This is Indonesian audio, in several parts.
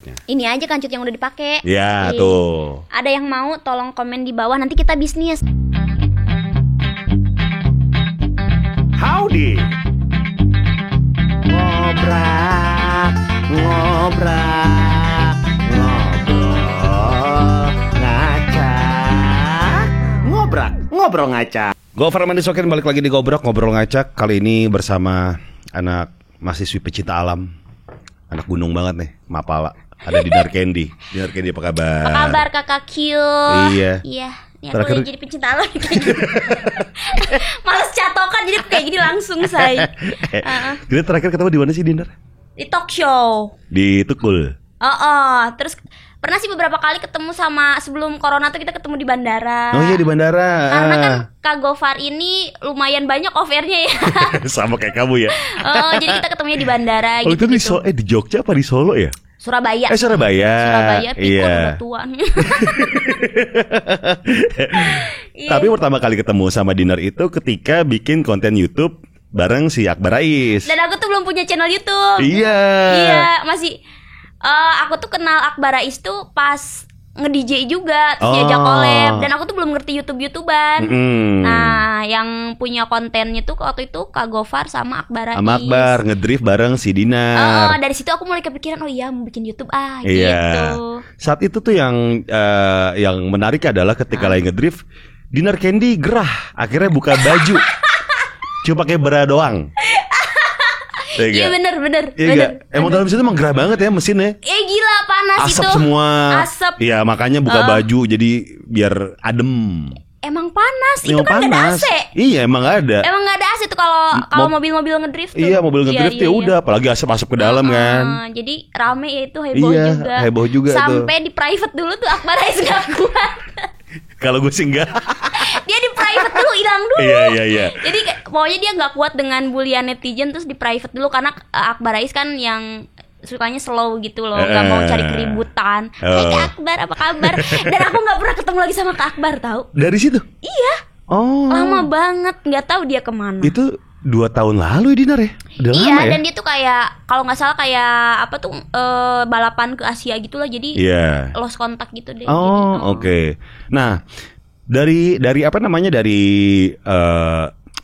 Kancut-Kancut-nya? Ini aja kancut yang udah dipakai. Ya tuh. Ada yang mau tolong komen di bawah, nanti kita bisnis. Howdy. Ngobrak, ngobrak, ngobrol ngacak, ngobrak, ngobrol ngacak. Gofar Mandisokin balik lagi di ngobrol ngacak. Kali ini bersama anak mahasiswi pecinta alam, anak gunung banget nih, Mapala. Ada Dinar Candy. Dinar Candy apa kabar? Apa kabar kakak Q? Iya. Iya. Ya, aku jadi pecinta alam kayak gini. Males catokan jadi kayak gini langsung say. Kita terakhir ketemu di mana sih, Dinar? Di talk show. Di Tukul. Terus pernah sih beberapa kali ketemu sama sebelum corona tuh kita ketemu di bandara. Oh iya, di bandara. Karena kan Kak Gofar ini lumayan banyak offernya ya. Sama kayak kamu ya. Jadi kita ketemunya di bandara gitu. gitu. Di Jogja apa di Solo ya? Surabaya. Surabaya. Pikun Iya. batuan. Tapi pertama kali ketemu sama Dinar itu ketika bikin konten YouTube bareng si Akbar Rais. Dan aku tuh belum punya channel YouTube. Iya. Iya, masih aku tuh kenal Akbar Rais tuh pas nge-DJ juga, terus diajak collab. Dan aku tuh belum ngerti YouTube-YouTuban. Nah, yang punya kontennya tuh waktu itu Kak Gofar sama Akbar Rais. Sama Akbar ngedrift bareng si Dinar. Dari situ aku mulai kepikiran, oh iya mau bikin YouTube Iya. gitu. Saat itu tuh yang menarik adalah ketika lagi ngedrift, Dinar Candy gerah, akhirnya buka baju. Cuma pakai bra doang. Iya bener. Emang dalam situ emang gerah banget ya mesinnya. Gila panas Asap itu. semua. Asap. Iya makanya buka baju jadi biar adem. Emang panas. Emang itu kan gak ada AC. Iya emang gak ada. Emang gak ada AC tuh kalau mobil-mobil ngedrift tuh. Iya mobil ngedrift ya udah, apalagi asap-asap ke dalam kan. Jadi rame ya itu, heboh juga. Heboh juga. Sampai di private dulu tuh Akbar Rais gak kuat. Kalau gue sih enggak. Dia di private dulu, hilang dulu. Iya. Jadi pokoknya dia gak kuat dengan bulian netizen, terus di private dulu. Karena Akbar Rais kan yang sukanya slow gitu loh, gak mau cari keributan. Hai Kak Akbar, apa kabar? Dan aku gak pernah ketemu lagi sama Kak Akbar, tahu? Dari situ? Iya. Lama banget, gak tahu dia kemana. Itu 2 tahun lalu ya Dinar ya? Udah iya, lama ya? dan dia tuh kayak kalau nggak salah kayak apa tuh balapan ke Asia gitulah, jadi lost kontak gitu deh. Oke. Nah, dari apa namanya, dari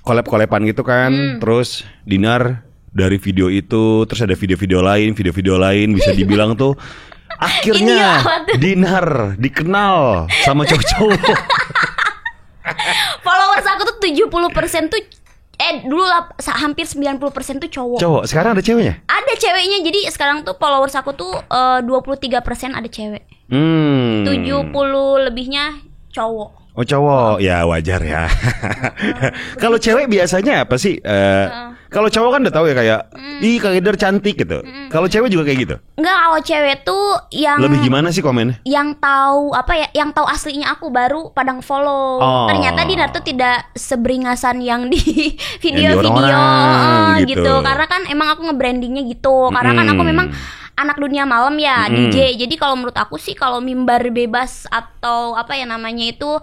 collab-collaban gitu kan, terus Dinar dari video itu, terus ada video-video lain bisa dibilang tuh akhirnya Dinar dikenal sama cowok-cowok. Followers aku tuh 70% tuh dulu hampir 90% tuh cowok. Sekarang ada ceweknya? Ada ceweknya. Jadi sekarang tuh followers aku tuh 23% ada cewek. 70 lebihnya cowok. Oh cowok, ya wajar ya. Kalau cewek biasanya apa sih? Kalau cowok kan udah tahu ya kayak, ih Kak Eder cantik gitu. Kalau cewek juga kayak gitu? Enggak, kalau cewek tuh yang lebih gimana sih komennya? Yang tahu apa ya? Yang tahu aslinya aku baru padang follow. Ternyata Dinar tuh tidak seberingasan yang di video-video gitu. Karena kan emang aku nge-brandingnya gitu. Karena kan aku memang anak dunia malam ya, DJ. Jadi kalau menurut aku sih kalau mimbar bebas atau apa ya namanya itu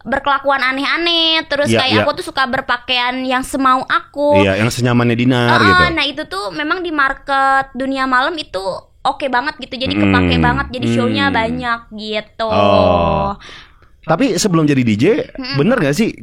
berkelakuan aneh-aneh, terus kayak aku tuh suka berpakaian yang semau aku. Iya, yang senyamannya Dinar gitu. Nah itu tuh memang di market dunia malam itu oke banget gitu. Jadi kepake banget, jadi show-nya banyak gitu. Tapi sebelum jadi DJ, bener gak sih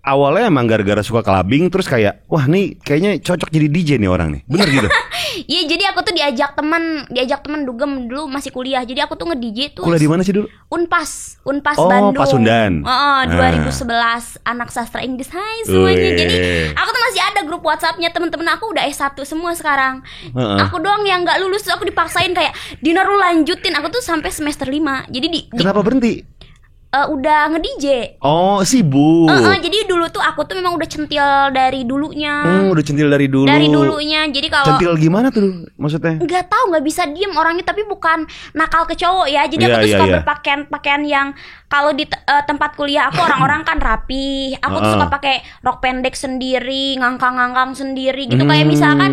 awalnya emang gara-gara suka clubbing terus kayak, wah nih kayaknya cocok jadi DJ nih orang nih, bener gitu? Iya, jadi aku tuh diajak teman dugem dulu masih kuliah. Jadi aku tuh nge-DJ tuh. Kuliah di mana sih dulu? Unpas Bandung. Pasundan. 2011 anak sastra Inggris. Hai semuanya. Jadi aku tuh masih ada grup WhatsApp-nya teman-teman aku udah S1 semua sekarang. Aku doang yang nggak lulus, aku dipaksain kayak Dinar lu lanjutin. Aku tuh sampai semester 5. Jadi kenapa berhenti? Udah nge-DJ. Sibuk. Jadi dulu tuh aku tuh memang udah centil dari dulunya. Udah centil dari dulu. Dari dulunya. Jadi kalau centil gimana tuh maksudnya? Nggak tahu, nggak bisa diem orangnya, tapi bukan nakal ke cowok ya. Jadi aku tuh suka berpakaian yang kalau di tempat kuliah aku orang-orang kan rapi. Aku tuh suka pakai rok pendek sendiri, ngangkang-ngangkang sendiri gitu. Kayak misalkan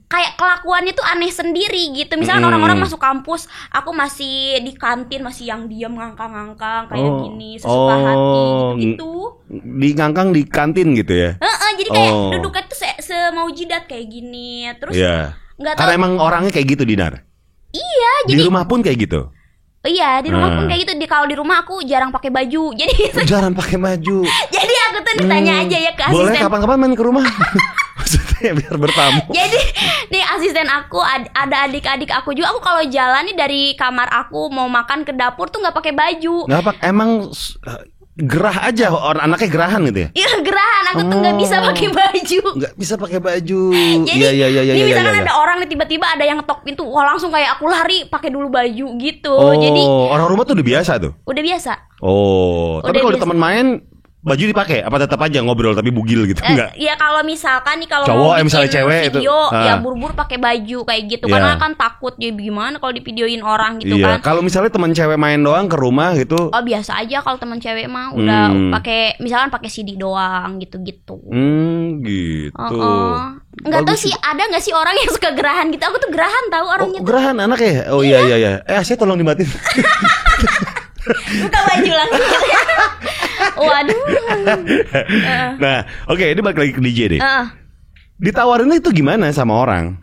kayak kelakuannya tuh aneh sendiri gitu. Misalkan orang-orang masuk kampus, aku masih di kantin masih yang diem ngangkang-ngangkang kayak ini sesuka hati gitu. Di ngangkang di kantin gitu ya. Jadi kayak duduknya tuh semau jidat kayak gini. Terus nggak tahu. Karena emang orangnya kayak gitu Dinar. Iya, di rumah pun kayak gitu. Iya, di rumah pun kayak gitu. Kalau di rumah aku jarang pakai baju. Jadi jarang pakai baju. Jadi aku tuh ditanya aja ya ke asisten. Boleh kapan-kapan main ke rumah. Maksudnya biar bertamu. Jadi nih asisten aku ada adik-adik aku juga. Aku kalau jalan nih dari kamar aku mau makan ke dapur tuh nggak pakai baju. Nggak pakai, emang gerah aja, orang anaknya gerahan gitu ya? Iya gerahan, aku tuh nggak bisa pakai baju. Nggak bisa pakai baju. Jadi ini misalkan ada orang nih tiba-tiba ada yang ngetok pintu, wah langsung kayak aku lari pakai dulu baju gitu. Jadi orang rumah tuh udah biasa tuh. Udah biasa. Tapi kalau teman main baju dipakai apa tetap aja ngobrol tapi bugil gitu enggak? Ya kalau misalkan nih kalau cowok mau misalnya cewek video itu ya buru-buru pakai baju kayak gitu karena kan takut ya gimana kalau divideoin orang gitu kan. Kalau misalnya teman cewek main doang ke rumah gitu. Oh biasa aja kalau teman cewek mah udah pakai misalkan pakai CD doang gitu-gitu. Gitu. Enggak tahu sih ada enggak sih orang yang suka gerahan gitu. Aku tuh gerahan tahu orangnya. Gerahan anak ya? Oh iya. Saya tolong dimatiin. Buka baju langsung. Waduh. Nah, oke, ini balik lagi ke DJ deh. Ditawarinnya itu gimana sama orang?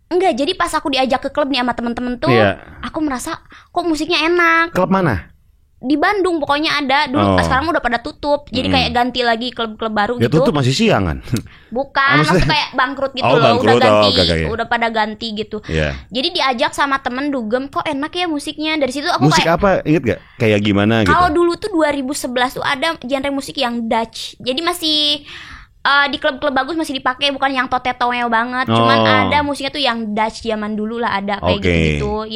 Enggak, jadi pas aku diajak ke klub nih sama temen-temen tuh, aku merasa kok musiknya enak. Klub mana? Di Bandung pokoknya ada. Dulu sekarang udah pada tutup. Jadi kayak ganti lagi klub-klub baru gitu. Ya tutup masih siang kan? Bukan, maksudnya kayak bangkrut gitu loh. Udah ganti, udah pada ganti gitu. Jadi diajak sama temen dugem, kok enak ya musiknya. Dari situ aku musik apa? Ingat gak? Kayak gimana gitu? Kalau dulu tuh 2011 tuh ada genre musik yang Dutch. Jadi masih di klub-klub bagus masih dipakai, bukan yang totetoweo banget. Cuman ada musiknya tuh yang Dutch zaman dulu lah ada kayak gitu-gitu.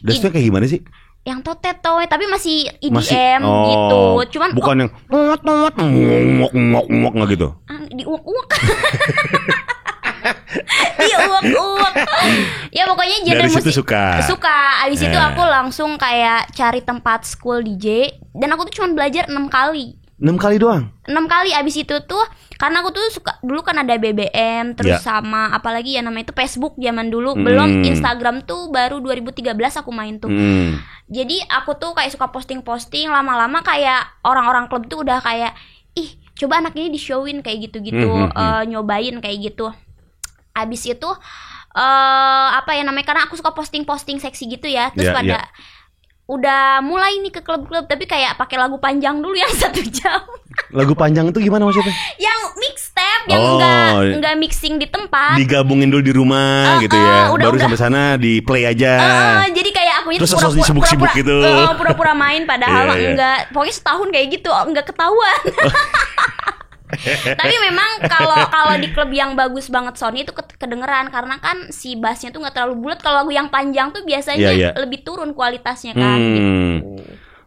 Dutch tuh kayak gimana sih? Yang totetoweo tapi masih EDM gitu. Cuman bukan yang ngok nggak gitu. Diuak-uak. Diuak-uak. Ya pokoknya genre musik suka. Abis itu aku langsung kayak cari tempat school DJ. Dan aku tuh cuma belajar 6 kali. 6 kali doang? 6 kali. Abis itu tuh karena aku tuh suka, dulu kan ada BBM. Terus sama apalagi ya namanya itu Facebook zaman dulu. Belum Instagram tuh baru 2013 aku main tuh. Jadi aku tuh kayak suka posting-posting. Lama-lama kayak orang-orang klub tuh udah kayak, ih coba anak ini di-showin kayak gitu-gitu. Nyobain kayak gitu. Abis itu apa ya namanya, karena aku suka posting-posting seksi gitu ya. Terus udah mulai nih ke klub-klub, tapi kayak pakai lagu panjang dulu yang 1 jam. Lagu panjang itu gimana maksudnya? Yang mixtape, yang enggak mixing di tempat. Digabungin dulu di rumah gitu ya. Baru sampai sana di play aja. Jadi kayak akunya terus sibuk-sibuk gitu. Pura-pura main padahal enggak. Pokoknya setahun kayak gitu, enggak ketahuan. Tapi memang kalau di klub yang bagus banget soundnya itu kedengeran karena kan si bassnya tuh nggak terlalu bulat. Kalau lagu yang panjang tuh biasanya lebih turun kualitasnya kan. Gitu.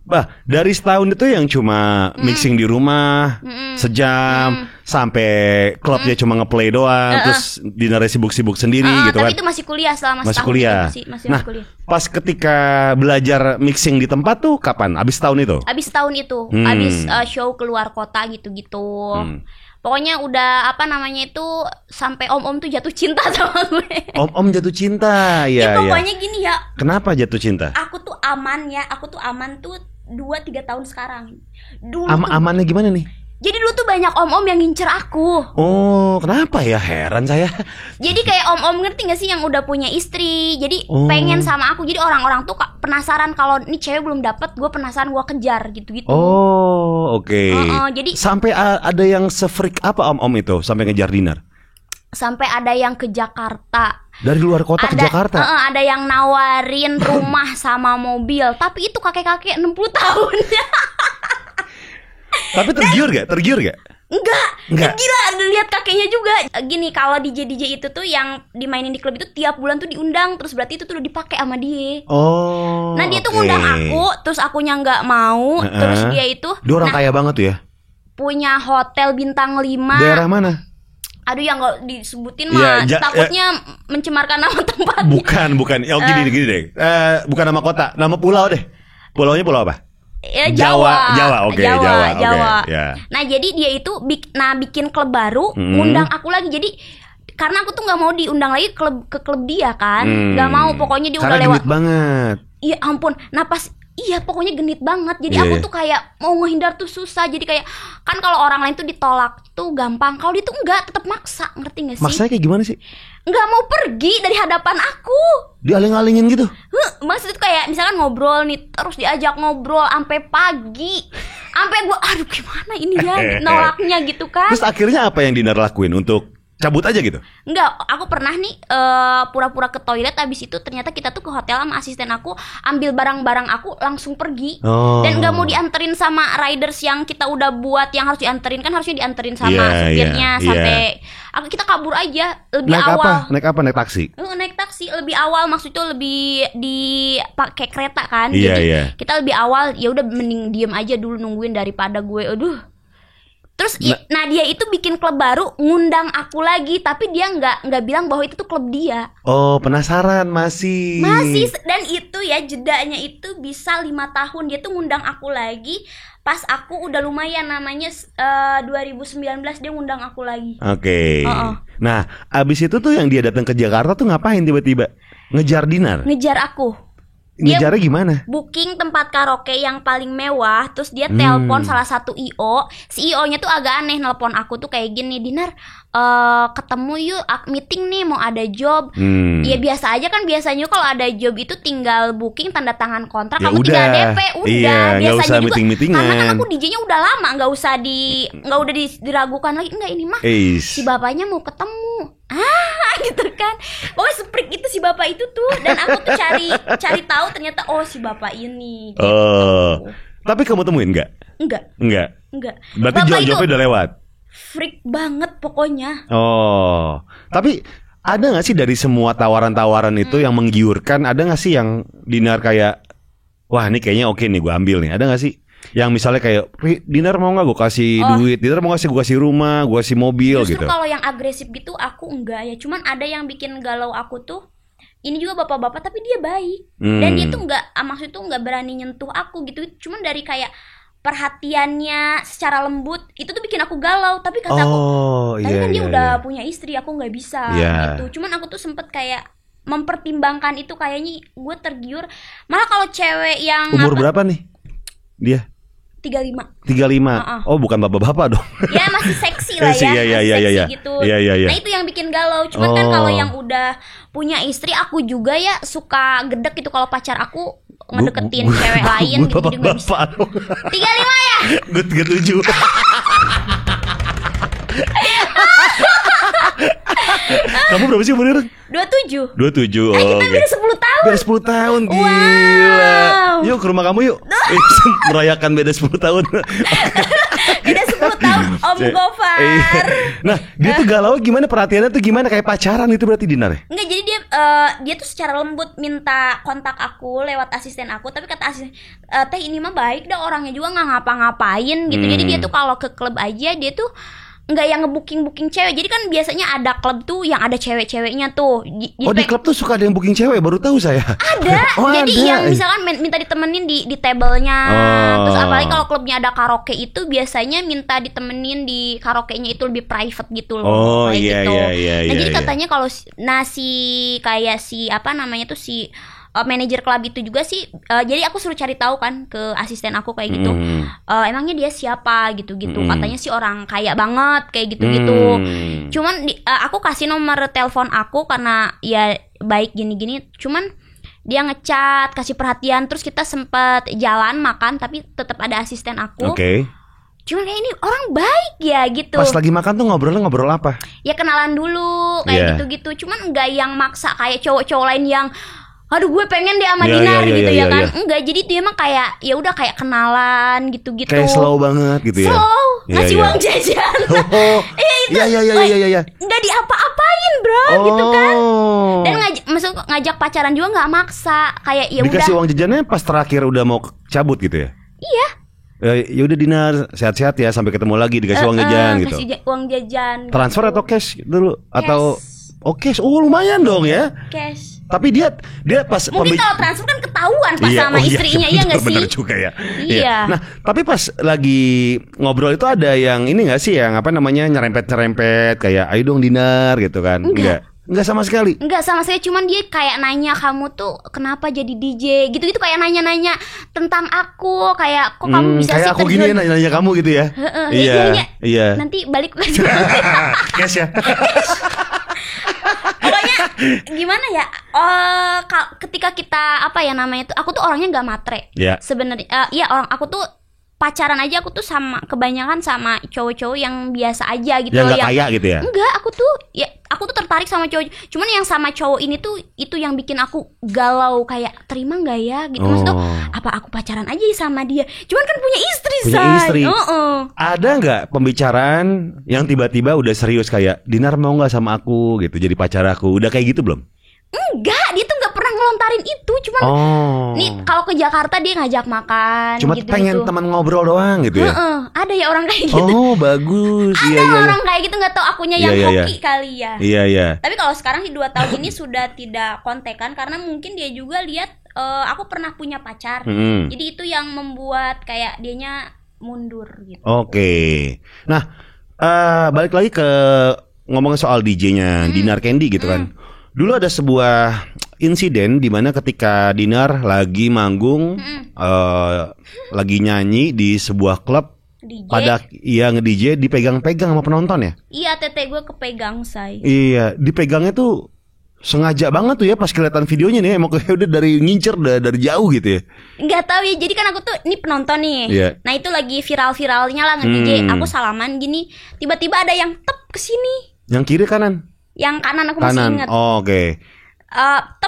Bah, dari setahun itu yang cuma mixing di rumah sejam sampai klubnya cuma ngeplay doang, terus dinnernya sibuk-sibuk sendiri gitu kan. Tapi itu masih kuliah selama masih setahun. Kuliah. Masih kuliah. Pas ketika belajar mixing di tempat tuh kapan? Abis tahun itu? Abis tahun itu. Abis show keluar kota gitu-gitu. Pokoknya udah apa namanya itu sampai om-om tuh jatuh cinta sama gue. Om-om jatuh cinta, ya. Pokoknya gini ya. Kenapa jatuh cinta? Aku tuh aman tuh 2-3 tahun sekarang. Amannya gimana nih? Jadi dulu tuh banyak om-om yang ngincer aku. Oh, kenapa ya? Heran saya. Jadi kayak om-om ngerti gak sih yang udah punya istri. Jadi pengen sama aku. Jadi orang-orang tuh penasaran kalau nih cewek belum dapet, gue penasaran, gue kejar gitu-gitu. Oh, oke. Jadi sampai ada yang se-freak apa om-om itu sampai ngejar dinner? Sampai ada yang ke Jakarta. Dari luar kota ke Jakarta? Ada yang nawarin rumah sama mobil. Tapi itu kakek-kakek 60 tahun. Tapi tergiur gak? Enggak. Gila, lihat kakeknya juga. Gini, kalau DJ itu tuh yang dimainin di klub itu tiap bulan tuh diundang. Terus berarti itu tuh udah dipakai sama dia. Oh. Nah dia tuh ngundang aku, terus akunya nggak mau. Terus dia itu orang kaya banget tuh ya. Punya hotel bintang 5. Daerah mana? Aduh yang nggak disebutin mah takutnya mencemarkan nama tempat. Bukan. Gini deh. Bukan nama kota, nama pulau deh. Pulaunya pulau apa? Ya Jawa. Oke, Jawa. Ya. Nah jadi dia itu bikin klub baru, ngundang aku lagi. Jadi karena aku tuh nggak mau diundang lagi ke klub dia kan, nggak mau. Pokoknya dia karena udah lewat. Karena banget. Iya ampun. Nah pas Iya, pokoknya genit banget. Jadi aku tuh kayak mau ngehindar tuh susah. Jadi kayak kan kalau orang lain tuh ditolak tuh gampang. Kalau dia tuh enggak, tetap maksa. Ngerti gak sih? Maksanya kayak gimana sih? Enggak mau pergi dari hadapan aku. Dialing-alingin gitu? Maksudnya tuh kayak misalkan ngobrol nih, terus diajak ngobrol sampai pagi. Sampai gue aduh gimana ini ya nolaknya gitu kan. Terus akhirnya apa yang Dinar lakuin untuk cabut aja gitu? Enggak, aku pernah nih pura-pura ke toilet. Abis itu ternyata kita tuh ke hotel sama asisten aku, ambil barang-barang aku langsung pergi. Dan gak mau dianterin sama riders yang kita udah buat, yang harus dianterin. Kan harusnya dianterin sama supirnya sampai kita kabur aja lebih awal. Naik apa? Naik taksi? Naik taksi lebih awal, maksudnya lebih pakai kereta kan. Jadi kita lebih awal, ya udah mending diem aja dulu nungguin daripada gue Terus dia itu bikin klub baru, ngundang aku lagi, tapi dia nggak bilang bahwa itu tuh klub dia. Oh, penasaran masih. Dan itu ya jedanya itu bisa 5 tahun. Dia tuh ngundang aku lagi pas aku udah lumayan namanya 2019 dia ngundang aku lagi. Oke. Nah, abis itu tuh yang dia datang ke Jakarta tuh ngapain tiba-tiba? Ngejar Dinar? Ngejar aku. Ngejarnya gimana? Booking tempat karaoke yang paling mewah. Terus dia telepon salah satu IO. Si IO-nya tuh agak aneh, nelpon aku tuh kayak gini, Dinar, ketemu yuk, meeting nih, mau ada job. Ya biasa aja kan, biasanya kalau ada job itu tinggal booking, tanda tangan kontrak, kamu tinggal DP, udah. Biasanya usah juga meeting-meetingan. karena kan aku DJ-nya udah lama, nggak udah diragukan lagi. Enggak, ini mah si bapaknya mau ketemu. Gitu kan. Pokoknya seprik itu si bapak itu tuh. Dan aku tuh cari tahu ternyata si bapak ini gitu. Tapi kamu temuin nggak? Enggak. Berarti job-jobnya udah lewat? Freak banget pokoknya. Tapi ada gak sih dari semua tawaran-tawaran itu yang menggiurkan? Ada gak sih yang Dinar kayak, wah ini kayaknya oke nih gue ambil nih? Ada gak sih? Yang misalnya kayak, Dinar mau gak gue kasih duit? Dinar mau gue kasih rumah, gue kasih mobil. Justru gitu? Kalau yang agresif gitu aku enggak ya. Cuman ada yang bikin galau aku tuh, ini juga bapak-bapak tapi dia baik. Dan dia tuh enggak, maksudnya tuh enggak berani nyentuh aku gitu. Cuman dari kayak perhatiannya secara lembut itu tuh bikin aku galau. Tapi kata aku tadi kan dia udah punya istri, aku nggak bisa gitu. Cuman aku tuh sempet kayak mempertimbangkan itu, kayaknya gue tergiur. Malah kalau cewek yang umur berapa nih dia? 35. Oh bukan bapak-bapak dong. Ya masih seksi lah ya. Seksi gitu. Nah itu yang bikin galau. Cuman kan kalau yang udah punya istri, aku juga ya suka gedek gitu kalau pacar aku ngedeketin cewek lain gitu. Jadi gak bisa. 35 ya? Gue 37. Kamu berapa sih umurnya? 27. Kita beda 10 tahun. Beda 10 tahun, gila. Yuk ke rumah kamu yuk. Merayakan beda 10 tahun. Beda 10 tahun Om Gofar. Nah dia tuh galau gimana, perhatiannya tuh gimana, kayak pacaran itu berarti Dinar ya? Enggak, jadi dia tuh secara lembut minta kontak aku lewat asisten aku. Tapi kata asisten, teh ini mah baik dah, orangnya juga gak ngapa-ngapain gitu. Jadi dia tuh kalau ke klub aja dia tuh nggak yang ngebooking cewek. Jadi kan biasanya ada klub tuh yang ada cewek-ceweknya tuh. Di klub tuh suka ada yang booking cewek, baru tahu saya. Ada. Jadi ada. Yang misalkan minta ditemenin di tablenya. Terus apalagi kalau klubnya ada karaoke itu biasanya minta ditemenin di karaoke-nya itu lebih private gitu loh. Iya. Nah jadi katanya kalau kayak si apa namanya tuh si manajer klub itu juga sih, jadi aku suruh cari tahu kan ke asisten aku kayak gitu, emangnya dia siapa gitu-gitu. Katanya sih orang kaya banget kayak gitu-gitu. Cuman aku kasih nomor telepon aku karena ya baik gini-gini. Cuman dia ngechat, kasih perhatian, terus kita sempet jalan makan tapi tetap ada asisten aku. Cuman kayak ini orang baik ya gitu. Pas lagi makan tuh ngobrol apa? Ya kenalan dulu kayak gitu-gitu. Cuman nggak yang maksa kayak cowok-cowok lain yang aduh gue pengen deh sama Dinar gitu ya kan. Enggak, jadi dia mah kayak ya udah kayak kenalan gitu-gitu. Kayak slow banget gitu ya. Slow, ngasih uang jajan. Iya. Enggak diapa-apain, bro, gitu kan. Dan ngajak pacaran juga enggak maksa, kayak ya udah. Dikasih uang jajannya pas terakhir udah mau cabut gitu ya? Iya. Ya udah Dinar, sehat-sehat ya, sampai ketemu lagi, dikasih uang jajan gitu. Kasih uang jajan. Transfer atau cash dulu atau cash? Oh lumayan dong ya. Cash. Tapi dia pas mungkin kalau transfer kan ketahuan pas sama istrinya, iya nggak sih? Bener juga ya. Iya. Nah tapi pas lagi ngobrol itu ada yang ini nggak sih, yang apa namanya nyerempet kayak ayo dong Dinar gitu kan? Enggak. Enggak sama sekali. Enggak sama sekali, cuman dia kayak nanya kamu tuh kenapa jadi DJ gitu-gitu, kayak nanya-nanya tentang aku, kayak kok kamu bisa kayak sih aku gini nanya kamu gitu ya. Iya. Nanti balik lagi. Cash ya. Pokoknya gimana ya? Ketika kita apa ya namanya itu, aku tuh orangnya nggak matre. Sebenarnya aku tuh pacaran aja aku tuh kebanyakan sama cowok-cowok yang biasa aja gitu yang kaya gitu ya. Enggak, aku tuh tertarik sama cowok, cuman yang sama cowok ini tuh itu yang bikin aku galau, kayak terima nggak ya gitu. Maksudnya apa aku pacaran aja sama dia, cuman kan punya istri. Ada nggak pembicaraan yang tiba-tiba udah serius kayak Dinar mau nggak sama aku gitu jadi pacar aku, udah kayak gitu belum? Enggak, dia tuh nggak pernah ngelontarin itu, cuman nih kalau ke Jakarta dia ngajak makan. Cuma gitu, pengen teman ngobrol doang gitu ya. Ada ya orang kayak gitu. Oh bagus. Ada orang kayak gitu, nggak tahu akunya yang hoki kali ya. Iya. Tapi kalau sekarang sih 2 tahun ini sudah tidak kontekan karena mungkin dia juga lihat aku pernah punya pacar. Jadi itu yang membuat kayak dianya mundur gitu. Oke. Nah balik lagi ke ngomongin soal DJ-nya Dinar Candy gitu kan. Dulu ada sebuah insiden di mana ketika Dinar lagi manggung, lagi nyanyi di sebuah klub, DJ. Pada nge-DJ dipegang-pegang sama penonton ya? Iya, tete gue kepegang, say. Iya, dipegangnya tuh sengaja banget tuh ya, pas kelihatan videonya nih, emang kayak udah dari ngincer dari jauh gitu ya. Nggak tahu ya, jadi kan aku tuh ini penonton nih. Nah itu lagi viral-viralnya lah nge-DJ, aku salaman gini, tiba-tiba ada yang tep kesini. Yang kiri kanan? Yang kanan aku masih ingat. Oke.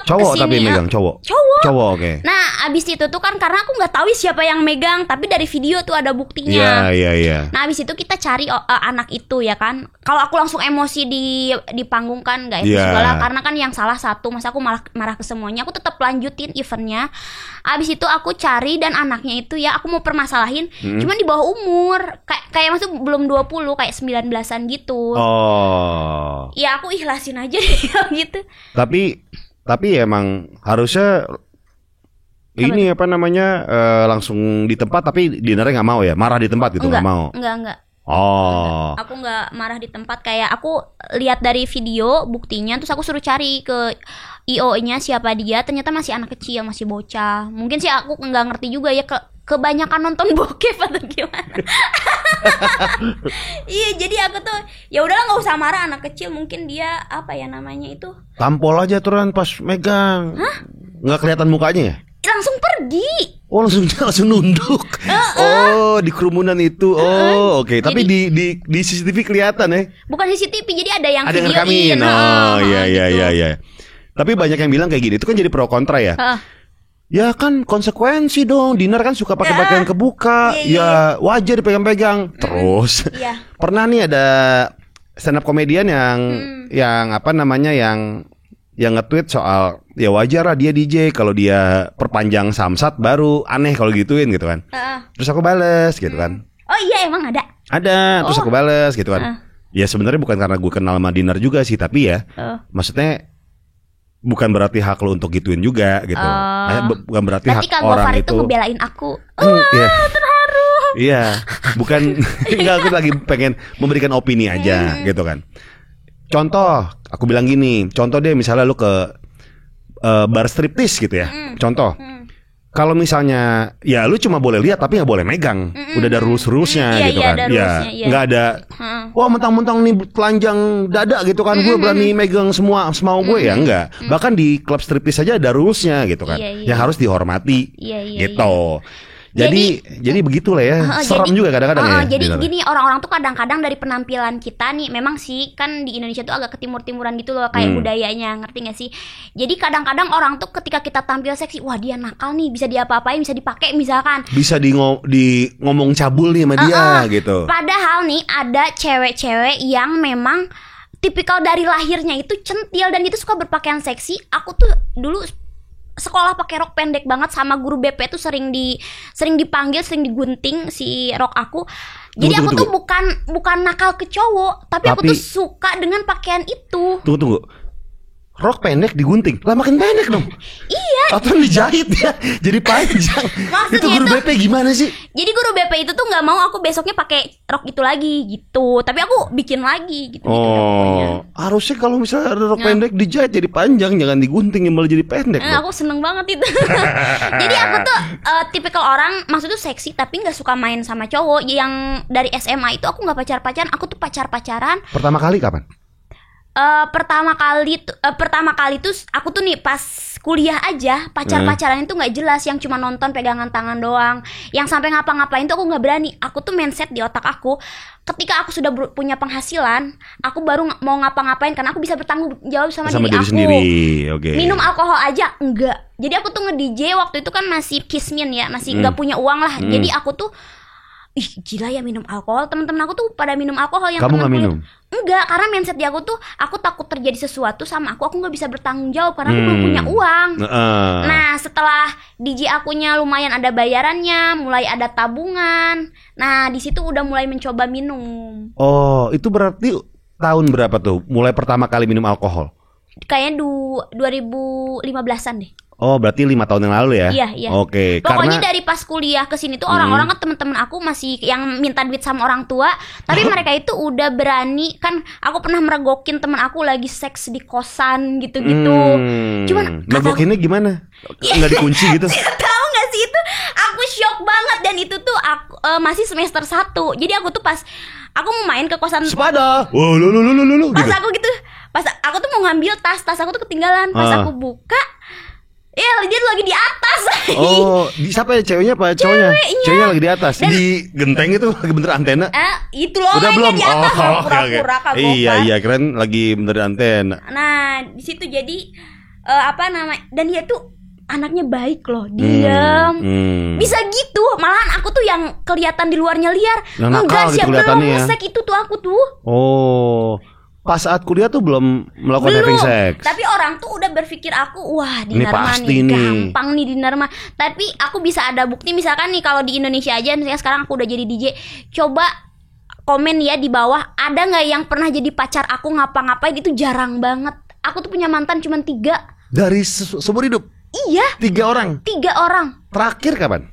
Cowok kesini, tapi megang cowok. Oke. Nah abis itu tuh kan karena aku nggak tahu siapa yang megang, tapi dari video tuh ada buktinya. Iya. Nah abis itu kita cari anak itu ya kan. Kalau aku langsung emosi di panggung kan nggak emosi lah, karena kan yang salah satu, masa aku marah ke semuanya. Aku tetap lanjutin eventnya. Abis itu aku cari dan anaknya itu ya aku mau permasalahin, cuman di bawah umur, kayak maksud belum 20, kayak 19-an gitu. Ya aku ikhlasin aja gitu. Tapi emang harusnya ini apa namanya langsung di tempat, tapi Dinarnya nggak mau ya, marah di tempat gitu, nggak mau. Enggak. Aku nggak marah di tempat, kayak aku lihat dari video buktinya, terus aku suruh cari ke IO-nya siapa dia, ternyata masih anak kecil, masih bocah. Mungkin sih aku nggak ngerti juga ya, kebanyakan nonton bokep atau gimana. Iya, jadi aku tuh ya udahlah nggak usah marah, anak kecil mungkin dia apa ya namanya itu. Tampol aja turan pas megang. Nggak kelihatan mukanya ya? Langsung pergi. Oh langsung nunduk. Di kerumunan itu. Oke. Tapi di CCTV kelihatan ya? Bukan CCTV, jadi ada yang videoin. Iya. Tapi banyak yang bilang kayak gini, itu kan jadi pro kontra ya. Ya kan konsekuensi dong. Dinar kan suka pakai pakaian kebuka. Ya wajar dipegang-pegang. Terus pernah nih ada stand up komedian yang apa namanya yang nge-tweet soal ya wajar lah dia DJ, kalau dia perpanjang samsat baru aneh kalau gituin gitu kan. Terus aku bales gitu kan. Oh iya, emang ada. Terus aku bales gitu kan. Ya sebenarnya bukan karena gue kenal sama Dinar juga sih, tapi ya maksudnya bukan berarti hak lo untuk gituin juga gitu. Bukan berarti hak orang itu ngebelain aku. Terharu. Iya, bukan. Enggak, aku lagi pengen memberikan opini aja gitu kan. Contoh, aku bilang gini, contoh deh misalnya lu ke bar striptease gitu ya. Contoh. Kalau misalnya ya lu cuma boleh lihat tapi nggak boleh megang. Udah ada rules-rulesnya gitu kan. Nggak ada. Wah mentang-mentang nih telanjang dada gitu kan, gue berani megang semua semau gue ya enggak. Bahkan di klub striptease saja ada rulesnya gitu kan, yang harus dihormati gitu. Jadi begitulah ya. Serem juga kadang-kadang ya. Jadi gini, orang-orang tuh kadang-kadang dari penampilan kita nih, memang sih kan di Indonesia tuh agak ketimur-timuran gitu loh, kayak budayanya, ngerti gak sih? Jadi kadang-kadang orang tuh ketika kita tampil seksi, wah dia nakal nih, bisa diapa-apain, bisa dipakai misalkan. Bisa di ngomong cabul nih sama dia gitu. Padahal nih ada cewek-cewek yang memang tipikal dari lahirnya itu centil dan itu suka berpakaian seksi. Aku tuh dulu sekolah pakai rok pendek banget, sama guru BP tuh sering dipanggil, sering digunting si rok aku. Jadi aku tuh bukan nakal ke cowok, tapi aku tuh suka dengan pakaian itu. Tunggu. Rok pendek digunting, lah makin pendek dong. Iya. Atau dijahit ya, jadi panjang. Itu guru BP gimana sih? Jadi guru BP itu tuh nggak mau aku besoknya pakai rok itu lagi gitu, tapi aku bikin lagi gitu. Harusnya kalau misalnya ada rok pendek dijahit jadi panjang, jangan digunting yang malah jadi pendek. Aku seneng banget itu. Jadi aku tuh tipikal orang, maksudnya seksi tapi nggak suka main sama cowok. Yang dari SMA itu aku nggak pacaran, aku tuh pacaran. Pertama kali kapan? Pertama kali tuh aku tuh nih pas kuliah aja pacaran itu nggak jelas, yang cuma nonton pegangan tangan doang, yang sampai ngapa-ngapain tuh aku nggak berani. Aku tuh mindset di otak aku, ketika aku sudah punya penghasilan, aku baru mau ngapa-ngapain karena aku bisa bertanggung jawab sama diri aku. Sendiri. Okay. Minum alkohol aja enggak. Jadi aku tuh nge-DJ waktu itu kan masih kismin ya, masih nggak punya uang lah. Jadi aku tuh gila ya minum alkohol. Teman-teman aku tuh pada minum alkohol. Yang kamu nggak minum? Enggak, karena mindset di aku tuh aku takut terjadi sesuatu sama aku nggak bisa bertanggung jawab karena aku belum punya uang. Nah setelah DJ akunya lumayan ada bayarannya, mulai ada tabungan. Nah di situ udah mulai mencoba minum. Oh itu berarti tahun berapa tuh mulai pertama kali minum alkohol? Kayaknya 2015-an deh. Oh berarti 5 tahun yang lalu ya? Iya. Oke. Pokoknya dari pas kuliah ke sini tuh orang-orang kan teman-teman aku masih yang minta duit sama orang tua, tapi mereka itu udah berani kan. Aku pernah meregokin teman aku lagi seks di kosan gitu-gitu. Cuman meregokinnya gimana? Nggak dikunci gitu? Tahu nggak sih itu? Aku shock banget, dan itu tuh aku masih semester 1. Jadi aku tuh pas aku mau main ke kosan sepada. Pas gitu. Aku gitu, pas aku tuh mau ngambil tas aku tuh ketinggalan. Pas aku buka, ya dia lagi di atas. Oh, siapa ya, ceweknya apa cowoknya? Ceweknya lagi di atas. Dan di genteng itu lagi bener antena. Itu loh. Udah belum? Di atas, pura-pura kagok. Iya, keren lagi bener antena. Nah, di situ jadi dan dia tuh anaknya baik loh, diam. Bisa gitu. Malahan aku tuh yang kelihatan di luarnya liar. Enggak, siap belum ngesek itu tuh aku tuh. Oh. Pas saat kuliah tuh belum melakukan having sex. Tapi orang tuh udah berpikir aku, wah Dinar nih gampang nih Dinar mah. Tapi aku bisa ada bukti, misalkan nih kalau di Indonesia aja, misalnya sekarang aku udah jadi DJ, coba komen ya di bawah, ada nggak yang pernah jadi pacar aku ngapa-ngapain? Itu jarang banget. Aku tuh punya mantan cuma 3. Dari seumur hidup? Iya. 3 orang? 3 orang. Terakhir kapan?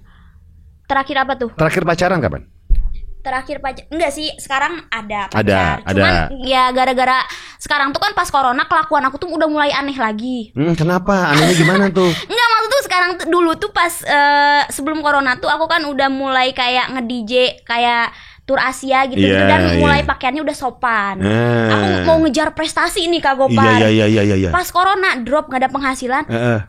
Terakhir apa tuh? Terakhir pacaran kapan? Terakhir pacar enggak sih, sekarang ada pacar. Cuman ya gara-gara sekarang tuh kan pas corona kelakuan aku tuh udah mulai aneh lagi. Kenapa? Anehnya gimana tuh? Enggak, maksud tuh sekarang dulu tuh pas sebelum corona tuh aku kan udah mulai kayak nge-DJ kayak tur Asia gitu, dan mulai pakaiannya udah sopan. Aku mau ngejar prestasi nih Kak Gopar. Iya. Pas corona drop, nggak ada penghasilan.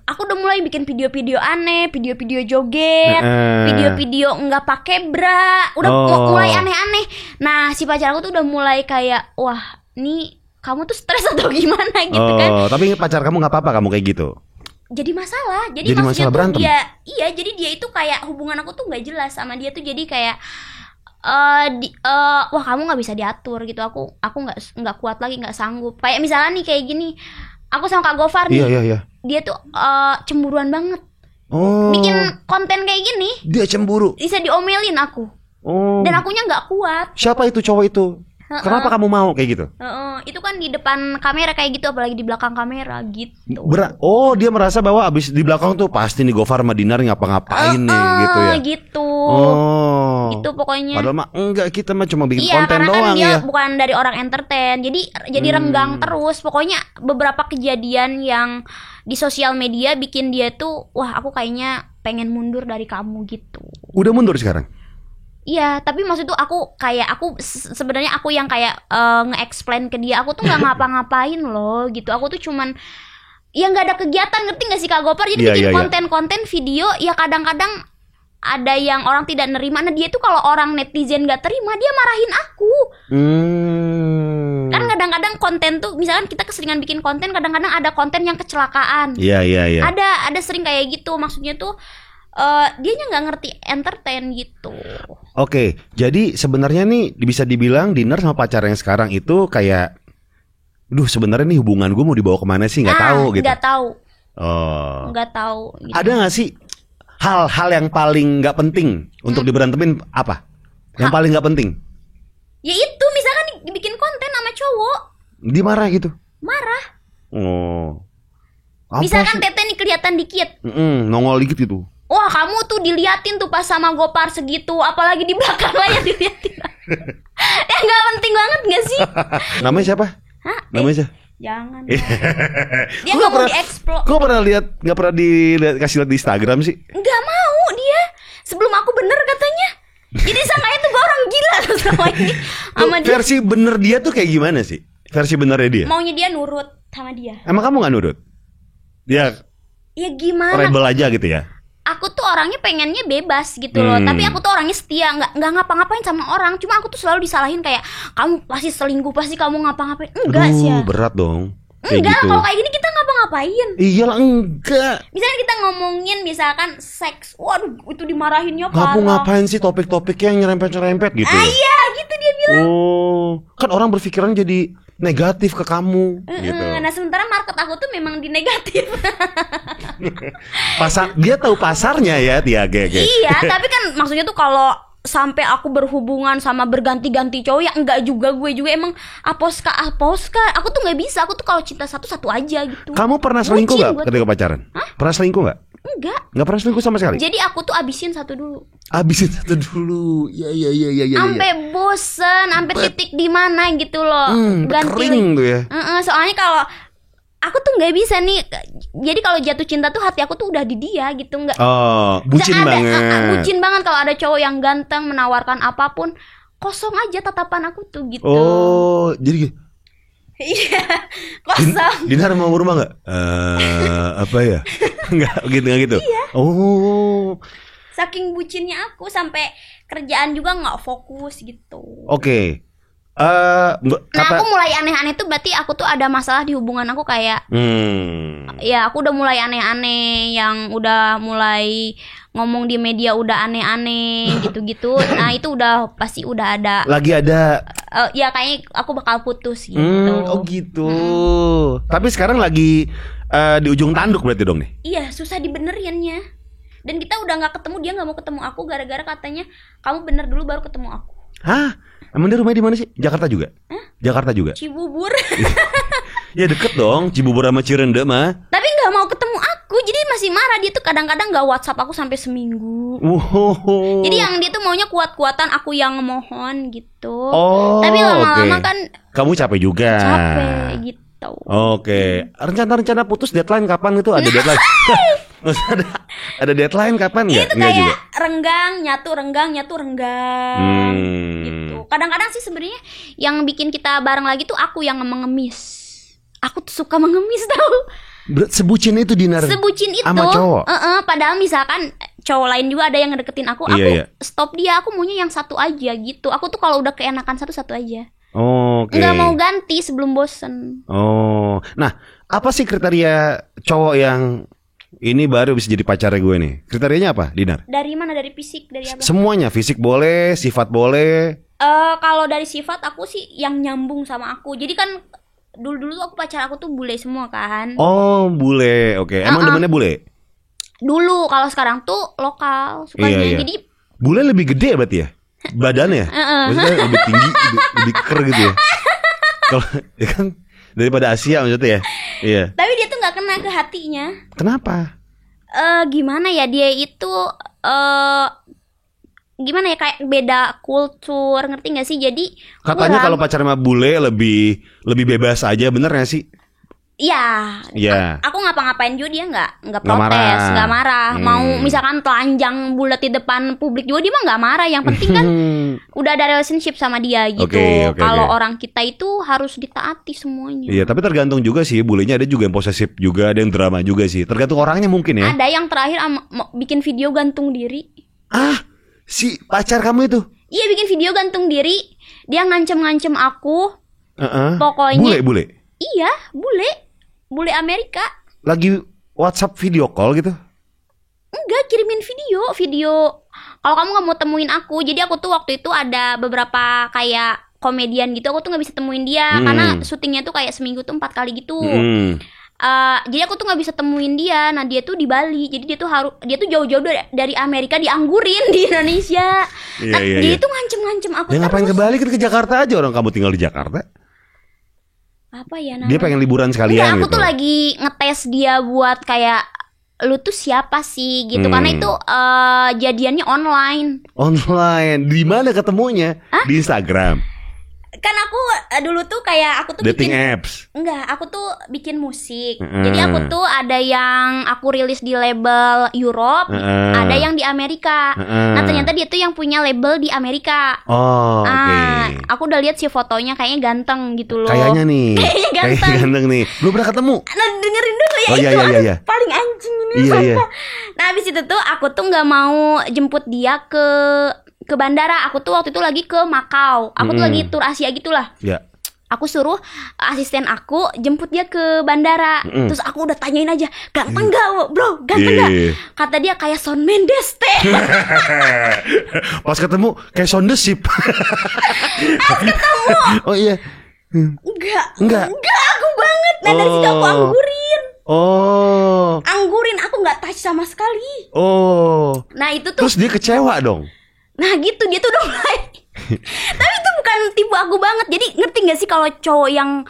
Aku udah mulai bikin video-video aneh, video-video joget, video-video nggak pakai bra, udah mulai aneh-aneh. Nah si pacar aku tuh udah mulai kayak, wah nih kamu tuh stres atau gimana gitu kan. Tapi pacar kamu nggak apa-apa kamu kayak gitu? Jadi masalah. Jadi maksudnya tuh berantem. Jadi dia itu kayak hubungan aku tuh nggak jelas sama dia tuh, jadi kayak wah kamu nggak bisa diatur gitu. Aku nggak kuat lagi, nggak sanggup. Kayak misalnya nih kayak gini, aku sama Kak Gofar nih, dia tuh cemburuan banget. Bikin konten kayak gini dia cemburu, bisa diomelin aku. Dan akunya nggak kuat. Siapa itu cowok itu? Kenapa kamu mau kayak gitu? Itu kan di depan kamera kayak gitu, apalagi di belakang kamera gitu. Dia merasa bahwa abis di belakang tuh pasti nih Gofar sama Dinar ngapa-ngapain nih gitu ya. Gitu. Itu pokoknya. Padahal mah enggak, kita mah cuma bikin konten doang kan dia bukan dari orang entertain. Jadi renggang terus. Pokoknya beberapa kejadian yang di sosial media bikin dia tuh, wah aku kayaknya pengen mundur dari kamu gitu. Udah mundur sekarang? Iya, tapi maksud tuh aku sebenarnya aku yang kayak nge-explain ke dia, aku tuh nggak ngapa-ngapain loh gitu. Aku tuh cuman ya nggak ada kegiatan, ngerti nggak sih Kak Gopar? Jadi bikin konten-konten video, ya kadang-kadang ada yang orang tidak nerima. Nah dia tuh kalau orang netizen nggak terima, dia marahin aku. Kan kadang-kadang konten tuh, misalkan kita keseringan bikin konten, kadang-kadang ada konten yang kecelakaan. Iya. Ada sering kayak gitu. Maksudnya tuh dianya nggak ngerti entertain gitu. Oke, jadi sebenarnya nih bisa dibilang Dinar sama pacar yang sekarang itu kayak, sebenarnya nih hubungan gue mau dibawa kemana sih? Nggak tahu gitu. Nggak tahu. Nggak tahu. Gitu. Ada nggak sih hal-hal yang paling nggak penting untuk diberantemin apa? Yang paling nggak penting? Ya itu misalkan bikin konten sama cowok. Dimarah gitu. Marah. Oh. Misalkan tete nih kelihatan dikit. Nongol dikit gitu. Wah, kamu tuh diliatin tuh pas sama Gopar segitu, apalagi di belakang layar diliatin. Ya nggak penting banget nggak sih? Namanya siapa? Hah? Namanya siapa? Jangan. Dia nggak mau dieksplor. Kok pernah lihat? Nggak pernah kasih lihat di Instagram sih? Nggak mau dia. Sebelum aku bener katanya. Jadi sangkanya tuh gue orang gila tuh sama ini. Sama dia. Versi bener dia tuh kayak gimana sih? Versi benernya dia? Maunya dia nurut sama dia. Emang kamu nggak nurut? Dia ya gimana? Rebel aja gitu ya? Aku tuh orangnya pengennya bebas gitu loh. Tapi aku tuh orangnya setia, nggak ngapa-ngapain sama orang. Cuma aku tuh selalu disalahin kayak kamu pasti selingkuh, pasti kamu ngapa-ngapain. Enggak sih ya. Berat dong. Enggak, gitu. kalau kayak gini kita ngapa-ngapain. Iyalah enggak. Misalnya kita ngomongin misalkan seks, waduh itu dimarahinnya parah. Kamu ngapain sih topik-topik yang nyerempet-nyerempet gitu? Iya gitu dia bilang. Oh, kan orang berpikiran jadi negatif ke kamu gitu. Nah sementara market aku tuh memang di negatif. Dia tahu pasarnya ya dia kayak. Iya, tapi kan maksudnya tuh kalau sampai aku berhubungan sama berganti-ganti cowok ya enggak juga, gue juga emang aposka. Aku tuh nggak bisa, aku tuh kalau cinta satu aja gitu. Kamu pernah selingkuh nggak ketika pacaran? Hah? Pernah selingkuh nggak? Nggak pernah selingkuh sama sekali. Jadi aku tuh abisin satu dulu. Iya. Sampai bosen, sampai titik di mana gitu loh. Ganti kering tuh ya. Soalnya kalau aku tuh nggak bisa nih. Jadi kalau jatuh cinta tuh hati aku tuh udah di dia gitu, nggak. Oh, bucin banget. Bucin banget kalau ada cowok yang ganteng menawarkan apapun, kosong aja tatapan aku tuh gitu. Oh, jadi iya, kosong. Dinar mau berubah nggak? Apa ya? Nggak gitu. Iya. Oh. Saking bucinnya aku sampai kerjaan juga nggak fokus gitu. Oke. Aku mulai aneh-aneh tuh berarti aku tuh ada masalah di hubungan aku kayak. Ya aku udah mulai aneh-aneh, yang udah mulai ngomong di media udah aneh-aneh gitu-gitu. Nah itu udah pasti udah ada. Lagi ada. Ya kayaknya aku bakal putus gitu. Oh gitu. Tapi sekarang lagi di ujung tanduk berarti dong nih. Iya, susah dibenerinnya. Dan kita udah nggak ketemu, dia nggak mau ketemu aku gara-gara katanya kamu bener dulu baru ketemu aku. Hah? Emang dia rumahnya di mana sih? Jakarta juga? Jakarta juga? Cibubur. Ya deket dong, Cibubur sama Cirende mah. Tapi nggak mau ketemu aku, jadi masih marah. Dia tuh kadang-kadang nggak WhatsApp aku sampai seminggu. Jadi yang dia tuh maunya kuat-kuatan, aku yang mohon gitu. Tapi lama-lama kan kamu capek juga. Capek gitu. Oke. Rencana putus deadline kapan itu? Ada deadline? Ada deadline kapan nggak? Itu kayak juga. renggang nyatu renggang gitu. Kadang-kadang sih sebenarnya yang bikin kita bareng lagi tuh aku yang mengemis. Aku tuh suka mengemis tau. Sebucin itu Dinar. Sebucin itu. Sama cowok. Padahal misalkan cowok lain juga ada yang ngedeketin aku. Stop dia. Aku maunya yang satu aja gitu. Aku tuh kalau udah keenakan satu aja. Oke. Nggak mau ganti sebelum bosen. Oh, nah apa sih kriteria cowok yang ini baru bisa jadi pacarnya gue nih? Kriterianya apa, Dinar? Dari mana? Dari fisik, dari apa? Semuanya, fisik boleh, sifat boleh. Kalau dari sifat aku sih yang nyambung sama aku. Jadi kan dulu aku pacar aku tuh bule semua kan. Oh, bule. Oke. Emang demennya bule? Dulu, kalau sekarang tuh lokal sukanya. Iya. Jadi bule lebih gede berarti ya? Badannya? Maksudnya lebih tinggi, lebih keker gitu ya? Kalau ya kan daripada Asia maksudnya ya? Iya. Tapi dia tuh nggak kena ke hatinya. Kenapa? Gimana ya, dia itu gimana ya, kayak beda kultur, ngerti nggak sih? Jadi katanya kalau pacaran sama bule lebih bebas aja, bener nggak sih? Iya. Aku ngapa-ngapain juga dia nggak protes, nggak marah. Mau misalkan telanjang bulat di depan publik juga dia mah nggak marah. Yang penting kan udah ada relationship sama dia gitu. Kalau orang kita itu harus ditaati semuanya. Iya, tapi tergantung juga sih. Bulenya ada juga yang posesif juga, ada yang drama juga sih. Tergantung orangnya mungkin ya. Ada yang terakhir bikin video gantung diri. Si pacar kamu itu? Iya, bikin video gantung diri. Dia ngancem-ngancem aku. Pokoknya bule. Iya, bule Amerika. Lagi WhatsApp video call gitu? Enggak, kirimin video. Kalau kamu nggak mau temuin aku, jadi aku tuh waktu itu ada beberapa kayak komedian gitu, aku tuh nggak bisa temuin dia karena syutingnya tuh kayak seminggu tuh 4 kali gitu. Jadi aku tuh nggak bisa temuin dia. Nah dia tuh di Bali, jadi dia tuh jauh-jauh dari Amerika, dianggurin di Indonesia. Dia tuh ngancem-ngancem aku. Ya ngapain ke Bali, ke Jakarta aja, orang kamu tinggal di Jakarta. Apa ya namanya? Dia pengen liburan sekalian aku gitu. tuh lagi ngetes dia buat kayak lu tuh siapa sih gitu, karena itu jadiannya online. Online. Di mana ketemunya? Hah? Di Instagram. Kan aku dulu tuh kayak aku tuh Dating bikin apps. enggak, aku tuh bikin musik. Jadi aku tuh ada yang aku rilis di label Europe, ada yang di Amerika. Nah, ternyata dia tuh yang punya label di Amerika. Oh, oke. Aku udah lihat sih fotonya, kayaknya ganteng gitu loh. Kayaknya nih. Kayaknya ganteng. Kayaknya ganteng nih. Belum pernah ketemu. Nah, dengerin dulu ya, Oh, itu iya, aduh, iya. paling anjing ini. Iya, iya. Nah, habis itu tuh aku tuh nggak mau jemput dia ke bandara. Aku tuh waktu itu lagi ke Makau. Aku tuh lagi tur Asia gitulah. Ya. Aku suruh asisten aku jemput dia ke bandara. Terus aku udah tanyain aja, ganteng gak bro? Ganteng gak? Kata dia kayak Shawn Mendes teh. Pas ketemu kayak Sound the Ship. Pas ketemu. Oh iya. Enggak aku banget. Nah, dari situ aku anggurin. Anggurin, aku gak touch sama sekali. Nah itu tuh. Terus dia kecewa dong. Nah gitu, dia tuh udah mulai. Tapi itu bukan tipe aku banget. Jadi ngerti gak sih kalau cowok yang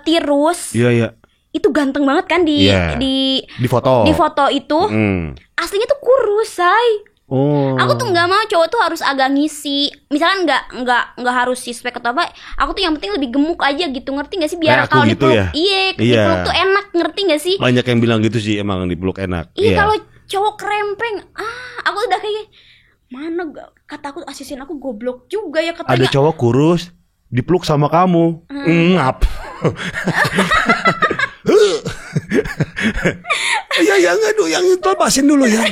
tirus? Iya. Itu ganteng banget kan di foto. Di foto itu. Aslinya tuh kurus, say. Aku tuh nggak mau cowok tuh harus agak ngisi. Misalkan nggak harus six-pack atau apa. Aku tuh yang penting lebih gemuk aja gitu, ngerti gak sih? Biar kalau gitu dipeluk, ya? dipeluk tuh enak, ngerti gak sih? Banyak yang bilang gitu sih, emang dipeluk enak. Iya. Kalau cowok krempeng, aku udah kayak mana kata aku, asisten aku goblok juga ya katanya. Ada cowok kurus dipeluk sama kamu. Ngap. Ya enggak, yang itu lepasin dulu ya.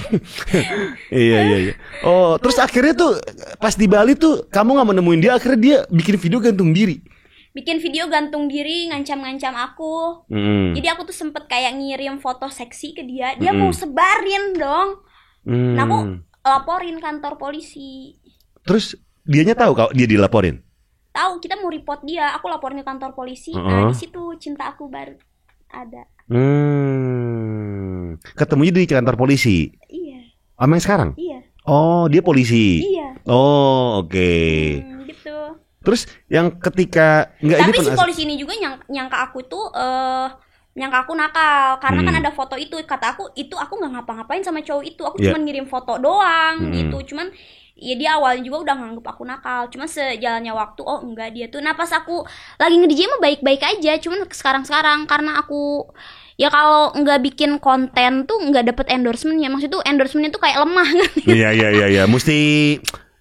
Iya. Oh, terus akhirnya tuh pas di Bali tuh kamu nggak menemuin dia, akhirnya dia bikin video gantung diri. Ngancam-ngancam aku. Jadi aku tuh sempet kayak ngirim foto seksi ke dia. Dia mau sebarin dong. Nah, aku laporin kantor polisi. Terus dianya tahu kalau dia dilaporin? Tahu, kita mau report dia. Aku laporin ke kantor polisi. Nah, di situ cinta aku baru ada. Ketemunya di kantor polisi? Iya. Sama yang sekarang? Iya. Oh, dia polisi? Iya. Oh, oke. Gitu. Terus yang ketika tapi si polisi ini juga nyangka aku tuh nyangka aku nakal karena kan ada foto itu. Kata aku itu aku nggak ngapa-ngapain sama cowok itu, aku cuma ngirim foto doang gitu. Cuman ya dia awalnya juga udah nganggep aku nakal. Cuman sejalannya waktu, oh enggak, dia tuh. Nah, pas aku lagi nge-DJ mah baik-baik aja. Cuman sekarang karena aku ya kalau nggak bikin konten tuh nggak dapet endorsementnya. Maksud tuh endorsementnya tuh kayak lemah. Iya. Mesti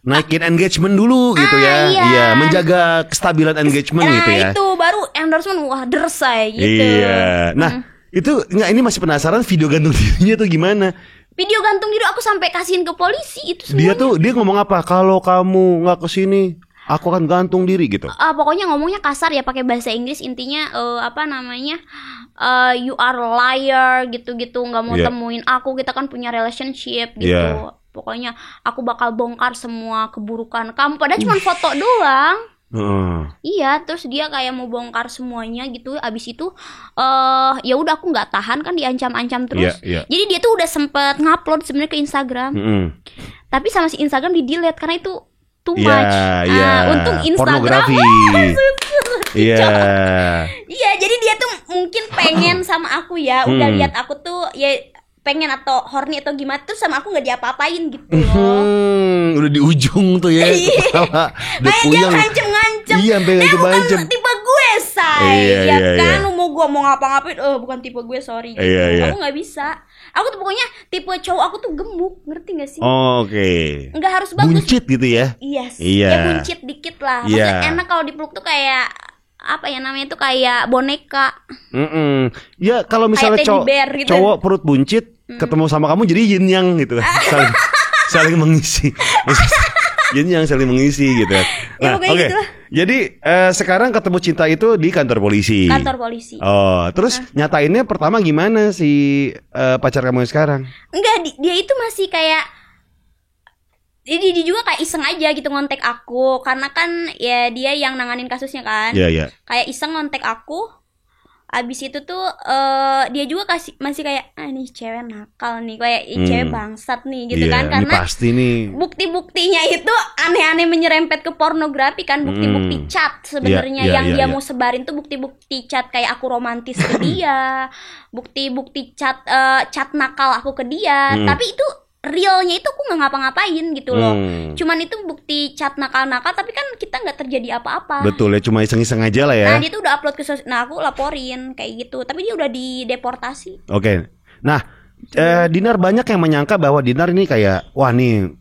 naikin engagement dulu gitu ya. Iya, menjaga kestabilan engagement gitu ya. Nah, itu baru endorsement, wah dersay gitu. Iya. Nah, itu ini masih penasaran video gantung dirinya tuh gimana? Video gantung diri aku sampai kasihin ke polisi itu semuanya. Dia ngomong apa? Kalau kamu nggak kesini, aku akan gantung diri gitu. Pokoknya ngomongnya kasar ya, pakai bahasa Inggris. Intinya you are liar gitu-gitu, nggak mau temuin aku, kita kan punya relationship gitu. Pokoknya aku bakal bongkar semua keburukan kamu. Padahal cuma foto doang. Iya, terus dia kayak mau bongkar semuanya gitu. Abis itu ya udah aku nggak tahan kan, diancam-ancam terus. Jadi dia tuh udah sempet ngupload sebenarnya ke Instagram. Tapi sama si Instagram di delete karena itu too much. Untung Instagram. Iya, jadi dia tuh mungkin pengen sama aku ya. Udah lihat aku tuh ya pengen atau horny atau gimana, tuh sama aku nggak diapa-apain gitu loh. Udah di ujung tuh ya. Kayak dia ngancem-ngancem. Iya, sampai bukan tipe gue, say. Kan mau gue mau ngapa-ngapain, bukan tipe gue, sorry gitu. Aku nggak bisa. Aku tuh pokoknya tipe cowok aku tuh gemuk, ngerti gak sih? Oke. Nggak harus bagus. Buncit gitu ya? Iya. Ya buncit dikit lah. Maksudnya enak kalau dipeluk tuh kayak apa ya namanya, tuh kayak boneka. Ya kalau misalnya gitu. Cowok perut buncit ketemu sama kamu jadi yin yang gitu. saling mengisi. Yin yang saling mengisi gitu. Nah, oke. Jadi sekarang ketemu cinta itu di kantor polisi. Kantor polisi. Oh, terus nyatainnya pertama gimana si pacar kamu sekarang? Enggak, dia itu masih kayak dia juga kayak iseng aja gitu ngontek aku, karena kan ya dia yang nanganin kasusnya kan. Iya. Kayak iseng ngontek aku. Abis itu tuh dia juga masih kayak ini cewek nakal nih, kayak cewek bangsat nih gitu kan, karena pasti nih bukti-buktinya itu aneh-aneh menyerempet ke pornografi kan, bukti-bukti chat sebenarnya yang dia mau sebarin tuh bukti-bukti chat kayak aku romantis ke dia, bukti-bukti chat nakal aku ke dia, tapi itu realnya itu aku nggak ngapa-ngapain gitu loh. Cuman itu bukti chat nakal-nakal, tapi kan kita nggak terjadi apa-apa. Betul ya, cuma iseng-iseng aja lah ya. Nah dia tuh udah upload ke nah aku laporin kayak gitu, tapi dia udah dideportasi. Oke. Nah Dinar banyak yang menyangka bahwa Dinar ini kayak wah nih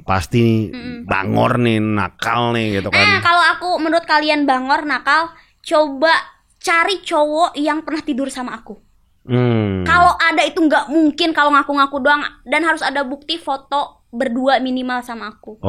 pasti bangor nih, nakal nih gitu kan. Nah kalau aku menurut kalian bangor, nakal, coba cari cowok yang pernah tidur sama aku. Kalau ada itu nggak mungkin kalau ngaku-ngaku doang, dan harus ada bukti foto berdua minimal sama aku.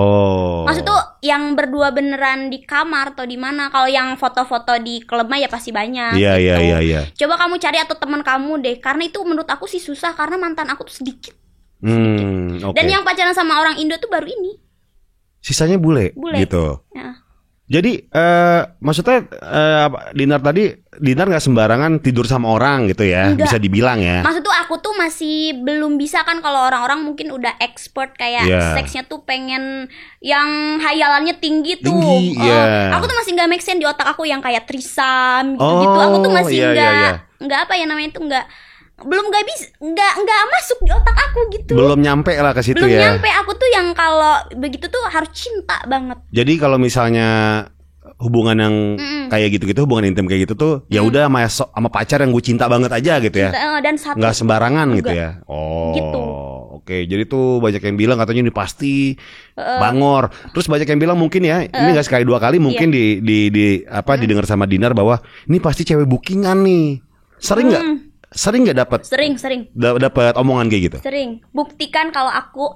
Maksud tuh yang berdua beneran di kamar atau di mana? Kalau yang foto-foto di klub mah ya pasti banyak. Iya. Coba kamu cari atau teman kamu deh, karena itu menurut aku sih susah karena mantan aku tuh sedikit. Okay. Dan yang pacaran sama orang Indo tuh baru ini. Sisanya bule. Gitu. Ya. Jadi maksudnya Dinar nggak sembarangan tidur sama orang gitu ya. Enggak. Bisa dibilang ya. Maksud tuh aku tuh masih belum bisa kan, kalau orang-orang mungkin udah expert kayak seksnya tuh pengen yang hayalannya tinggi tuh. Aku tuh masih nggak make sense di otak aku yang kayak trisam gitu. Aku tuh masih nggak apa ya namanya itu belum nggak bisa, nggak masuk di otak aku gitu. Belum nyampe lah ke situ ya. Belum nyampe, aku tuh yang kalau begitu tuh harus cinta banget. Jadi kalau misalnya hubungan yang kayak gitu-gitu, hubungan intim kayak gitu tuh ya udah sama pacar yang gue cinta banget aja gitu ya. Dan satu nggak sembarangan juga. Gitu ya. Gitu. Oke, jadi tuh banyak yang bilang katanya ini pasti bangor. Terus banyak yang bilang mungkin ya, ini nggak sekali dua kali mungkin didengar sama Dinar bahwa ini pasti cewek bookingan nih. Sering nggak dapat? Sering. Dapat omongan kayak gitu? Sering. Buktikan kalau aku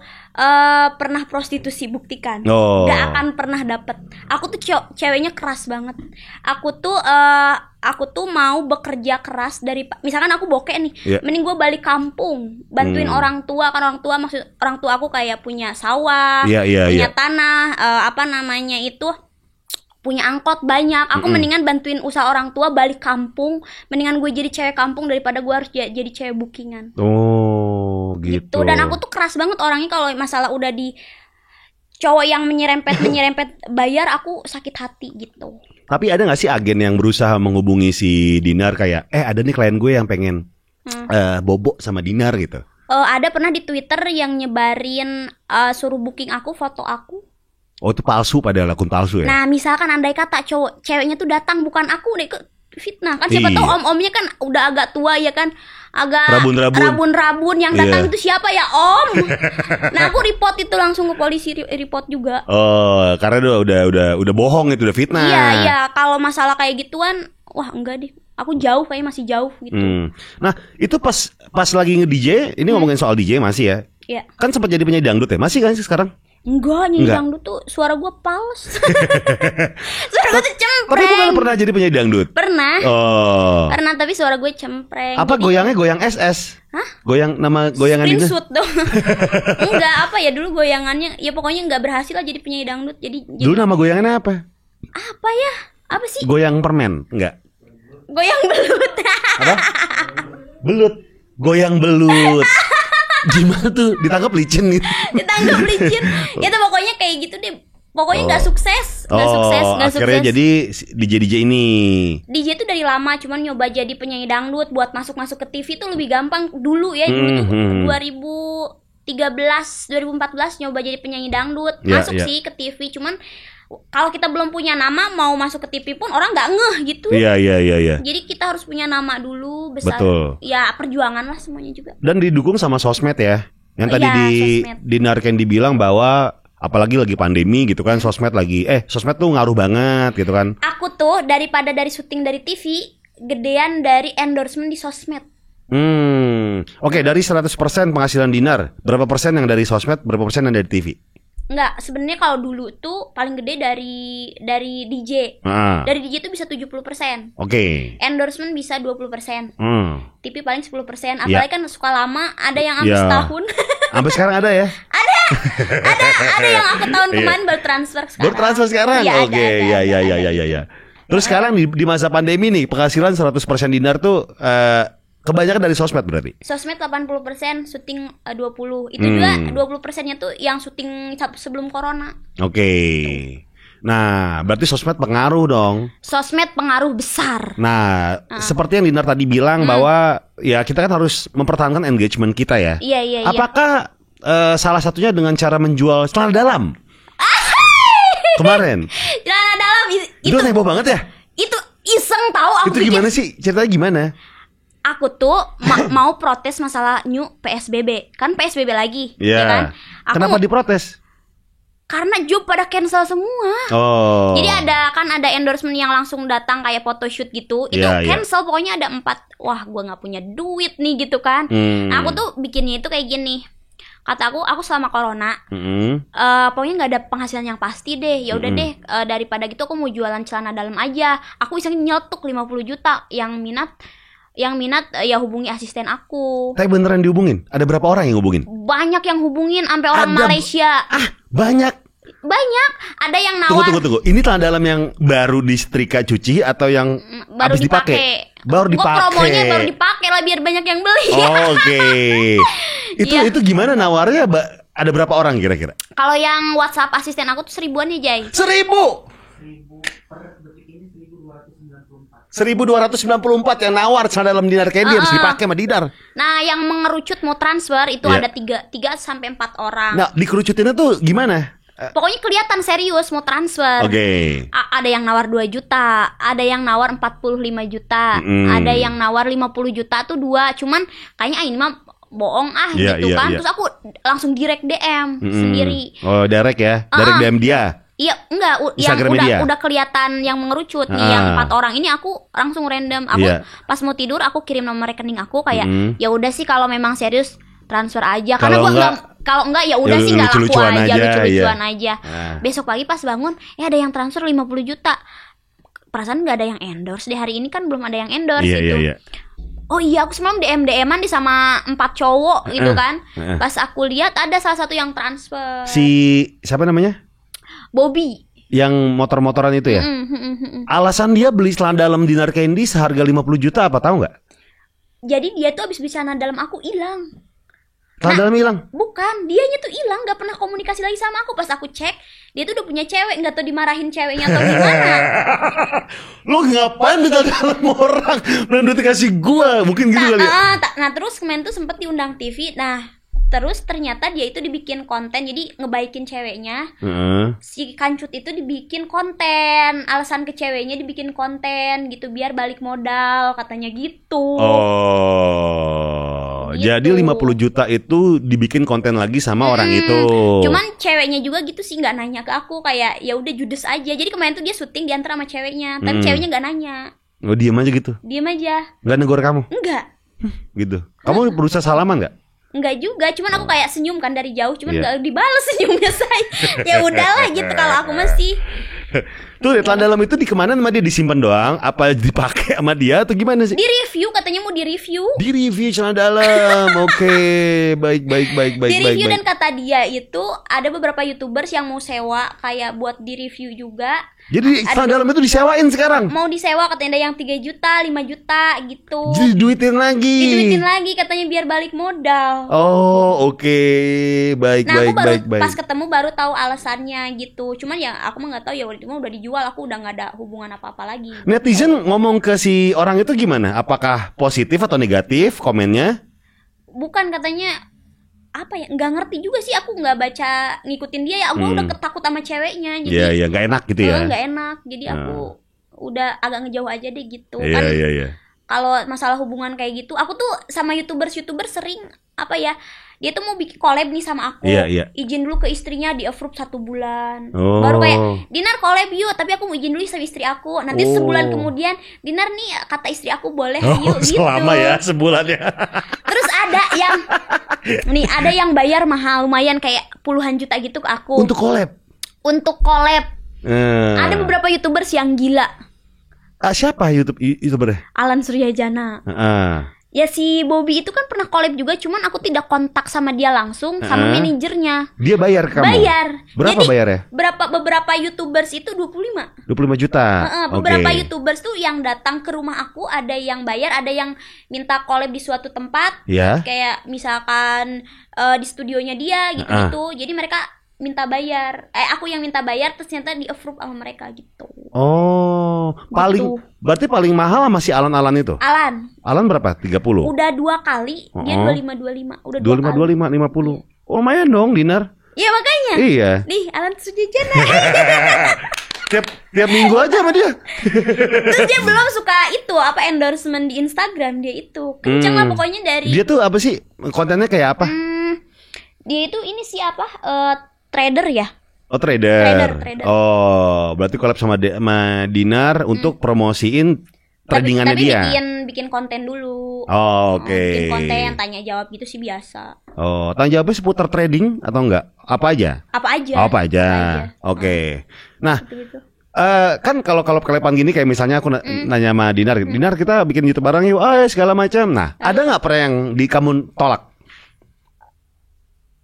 pernah prostitusi, buktikan. Gak akan pernah dapat. Aku tuh ceweknya keras banget. Aku tuh mau bekerja keras dari, misalkan aku bokeh nih, mending gue balik kampung, bantuin orang tua, kan maksud orang tua aku kayak punya sawah, punya tanah, punya angkot banyak. Aku mendingan bantuin usaha orang tua, balik kampung. Mendingan gue jadi cewek kampung daripada gue harus jadi cewek bookingan. Gitu. Dan aku tuh keras banget orangnya kalau masalah udah di cowok yang menyerempet bayar, aku sakit hati gitu. Tapi ada gak sih agen yang berusaha menghubungi si Dinar kayak ada nih klien gue yang pengen bobo sama Dinar gitu? Ada, pernah di Twitter yang nyebarin suruh booking aku, foto aku. Itu palsu, padahal akun palsu ya. Nah misalkan andai kata ceweknya tuh datang bukan aku deh, ke fitnah kan, siapa tahu om-omnya kan udah agak tua ya kan, agak rabun-rabun yang datang itu siapa ya om. Nah aku report itu langsung ke polisi, report juga. Karena udah bohong, itu udah fitnah. Iya kalau masalah kayak gituan, wah enggak deh, aku jauh, kayaknya masih jauh gitu. Nah itu pas lagi nge-DJ, ini ngomongin soal DJ masih ya. Iya. Kan sempat jadi penyanyi dangdut ya, masih kan sih sekarang? Enggak, nyanyi dangdut tuh suara gue pals. Suara gue tuh cempreng. Tapi bukan pernah jadi penyanyi dangdut? Pernah. Pernah, tapi suara gue cempreng. Apa jadi, goyangnya goyang SS? Hah? Nama goyangan itu? Screenshot dong. Enggak, apa ya dulu goyangannya, ya pokoknya enggak berhasil lah jadi penyanyi dangdut. Dulu nama goyangannya apa? Apa ya? Apa sih? Goyang permen? Enggak. Goyang belut. Apa? Belut. Goyang belut. Gimana tuh? Ditangkap licin gitu. Ditangkap licin. Ya tuh pokoknya kayak gitu deh. Pokoknya nggak sukses, nggak sukses. Akhirnya jadi DJ ini. DJ itu dari lama, cuman nyoba jadi penyanyi dangdut buat masuk ke TV tuh lebih gampang dulu ya. Dulu tuh 2013, 2014 nyoba jadi penyanyi dangdut, masuk sih ke TV. Cuman kalau kita belum punya nama, mau masuk ke TV pun orang nggak ngeh gitu. Iya. Jadi kita harus punya nama dulu besar. Betul. Ya perjuangan lah semuanya juga. Dan didukung sama sosmed ya. Yang tadi Dinar Candy bilang bahwa apalagi lagi pandemi gitu kan, sosmed tuh ngaruh banget gitu kan. Aku tuh daripada dari syuting dari TV, gedean dari endorsement di sosmed. Oke, dari 100% penghasilan Dinar, berapa persen yang dari sosmed, berapa persen yang dari TV? Enggak, sebenarnya kalau dulu tuh paling gede dari DJ. Dari DJ tuh bisa 70%. Oke. Endorsement bisa 20%. TV paling 10%. Apalagi kan suka lama, ada yang sampai setahun. Sampai sekarang ada ya? Ada yang aku tahun kemarin baru transfer sekarang. Baru transfer sekarang? Ya, oke, iya. Terus sekarang di masa pandemi nih, penghasilan 100% Dinar tuh kebanyakan dari sosmed berarti? Sosmed 80%, syuting 20%. Itu juga 20%-nya tuh yang syuting sebelum corona. Oke. Nah, berarti sosmed pengaruh dong. Sosmed pengaruh besar. Nah, seperti yang Dinar tadi bilang bahwa ya kita kan harus mempertahankan engagement kita ya. Iya. Apakah salah satunya dengan cara menjual celana dalam? Kemarin. Celana dalam itu heboh banget ya? Itu iseng tahu aku. Itu gimana sih? Ceritanya gimana? Aku tuh mau protes masalah new PSBB. Kan PSBB lagi, ya kan? Kenapa diprotes? Karena job pada cancel semua. Oh. Jadi ada endorsement yang langsung datang kayak photoshoot gitu. Itu cancel pokoknya ada 4. Wah, gua nggak punya duit nih gitu kan. Nah, aku tuh bikinnya itu kayak gini. Kata aku selama corona pokoknya nggak ada penghasilan yang pasti deh. Ya udah deh, daripada gitu aku mau jualan celana dalam aja. Aku iseng nyetuk 50 juta. Yang minat ya hubungi asisten aku. Tapi beneran dihubungin? Ada berapa orang yang hubungin? Banyak yang hubungin, sampai orang Malaysia. Banyak. Ada yang nawar. Tunggu. Ini celana dalam yang baru disetrika cuci atau yang baru dipakai? Baru dipakai. Promonya baru dipakai lah biar banyak yang beli. Oke. Itu gimana nawarnya? Ada berapa orang kira-kira? Kalau yang WhatsApp asisten aku tuh 1000-an ya, Jay. 1.294 yang nawar celana dalam Dinar Candy harus dipakai sama Dinar. Nah, yang mengerucut mau transfer itu ada 3 sampai 4 orang. Nah, dikerucutinnya tuh gimana? Pokoknya kelihatan serius mau transfer. Oke. Ada yang nawar 2 juta, ada yang nawar 45 juta, ada yang nawar 50 juta tuh 2. Cuman kayaknya ini mah bohong gitu kan. Terus aku langsung direct DM sendiri. Oh, direct ya? Direct DM dia. Iya, enggak, yang udah kelihatan yang mengerucut nih, yang 4 orang ini aku langsung random. Aku pas mau tidur aku kirim nomor rekening aku kayak ya udah sih kalau memang serius transfer aja. Karena kalau enggak ya udah sih enggak laku aja, lucu-lucuan aja. Besok pagi pas bangun, ada yang transfer 50 juta. Perasaan enggak ada yang endorse deh hari ini, kan belum ada yang endorse gitu. Oh iya, aku semalam DM-an di sama 4 cowok gitu kan. Pas aku lihat ada salah satu yang transfer. Si siapa namanya? Bobby. Yang motor-motoran itu ya? Alasan dia beli celana dalam Dinar Candy seharga 50 juta apa tahu nggak? Jadi dia tuh abis beli celana dalam aku hilang. Celana dalam hilang? Bukan, dianya tuh hilang, nggak pernah komunikasi lagi sama aku. Pas aku cek, dia tuh udah punya cewek, nggak tahu dimarahin ceweknya atau gimana. Lo ngapain minta dalam orang? Menurut kasih gua, mungkin gitu kali ya. Nah terus kemarin tuh sempet diundang TV. Nah terus ternyata dia itu dibikin konten, jadi ngebaikin ceweknya. Si kancut itu dibikin konten, alasan ke ceweknya dibikin konten gitu biar balik modal katanya gitu. Oh, gitu. Jadi 50 juta itu dibikin konten lagi sama orang itu. Cuman ceweknya juga gitu sih, nggak nanya ke aku, kayak ya udah judes aja. Jadi kemarin tuh dia syuting diantar sama ceweknya, tapi ceweknya nggak nanya. Oh, diem aja gitu? Diem aja. Nggak negor kamu? Enggak. Gitu. Kamu berusaha salaman nggak? Enggak juga, cuman aku kayak senyum kan dari jauh, cuman enggak dibales senyumnya saya. Ya udahlah gitu kalau aku masih. Tuh celana dalam itu di kemana sama dia, disimpan doang? Apa dipakai sama dia atau gimana sih? Di review, katanya mau di review. Di review celana dalam. Oke, baik. Di review dan kata dia itu ada beberapa YouTubers yang mau sewa kayak buat di review juga. Jadi celana dalam itu disewain sekarang? Mau disewa katanya, ada yang 3 juta, 5 juta gitu. Jadi diduitin lagi katanya biar balik modal. Oh, oke. Baik. Nah, aku baru pas ketemu baru tahu alasannya gitu. Cuman ya aku mah nggak tahu ya, waktu itu mah udah dijual, aku udah nggak ada hubungan apa-apa lagi. Netizen ngomong ke si orang itu gimana? Apakah positif atau negatif komennya? Bukan, katanya apa ya, nggak ngerti juga sih, aku nggak baca ngikutin dia ya. Aku udah ketakut sama ceweknya, jadi iya nggak enak gitu ya. Nggak enak, jadi aku udah agak ngejauh aja deh gitu. Iya. Kalau masalah hubungan kayak gitu, aku tuh sama youtuber sering apa ya, dia tuh mau bikin collab nih sama aku. Iya. Izin dulu ke istrinya, di approve 1 bulan. Baru kayak, Dinar collab yuk, tapi aku mau izin dulu sama istri aku. Nanti sebulan kemudian, Dinar nih kata istri aku boleh yuk gitu. Selama ya sebulan ya. Terus ada yang bayar mahal, lumayan kayak puluhan juta gitu ke aku. Untuk collab. Ada beberapa YouTubers yang gila. Siapa YouTubernya? Alan Suryajana. Ya si Bobby itu kan pernah collab juga, cuman aku tidak kontak sama dia langsung, sama manajernya. Dia bayar ke kamu? Bayar. Berapa Jadi, bayarnya? Beberapa YouTubers itu 25 juta. Beberapa YouTubers tuh yang datang ke rumah aku, ada yang bayar, ada yang minta collab di suatu tempat. Ya. Kayak misalkan di studionya dia gitu-gitu. Jadi mereka minta bayar. Aku yang minta bayar, terus ternyata di-approve sama mereka gitu. Oh, Gitu. berarti paling mahal masih Alan itu? Alan berapa? 30? udah 2 kali, dia 25. Udah 25, 50. Oh, lumayan dong, Dinar. Iya makanya. Iya. Nih, Alan Sujajana. tiap minggu aja sama dia. Terus dia belum suka itu endorsement di Instagram dia itu. Kenceng lah pokoknya dari. Dia tuh apa sih? Kontennya kayak apa? Dia itu ini sih trader ya. Oh, trader. Trader. Oh, berarti collab sama Dinar untuk promosiin tradingannya dia. Tapi bikin konten dulu. Oh, oke. Bikin konten tanya jawab gitu sih biasa. Oh, tanya jawabnya seputar trading atau enggak? Apa aja? Apa aja. Oke. Nah, gitu. kan kalau kelepan gini kayak misalnya aku nanya sama Dinar, Dinar kita bikin YouTube bareng yuk, segala macam. Nah, ada nggak pernah yang kamu tolak?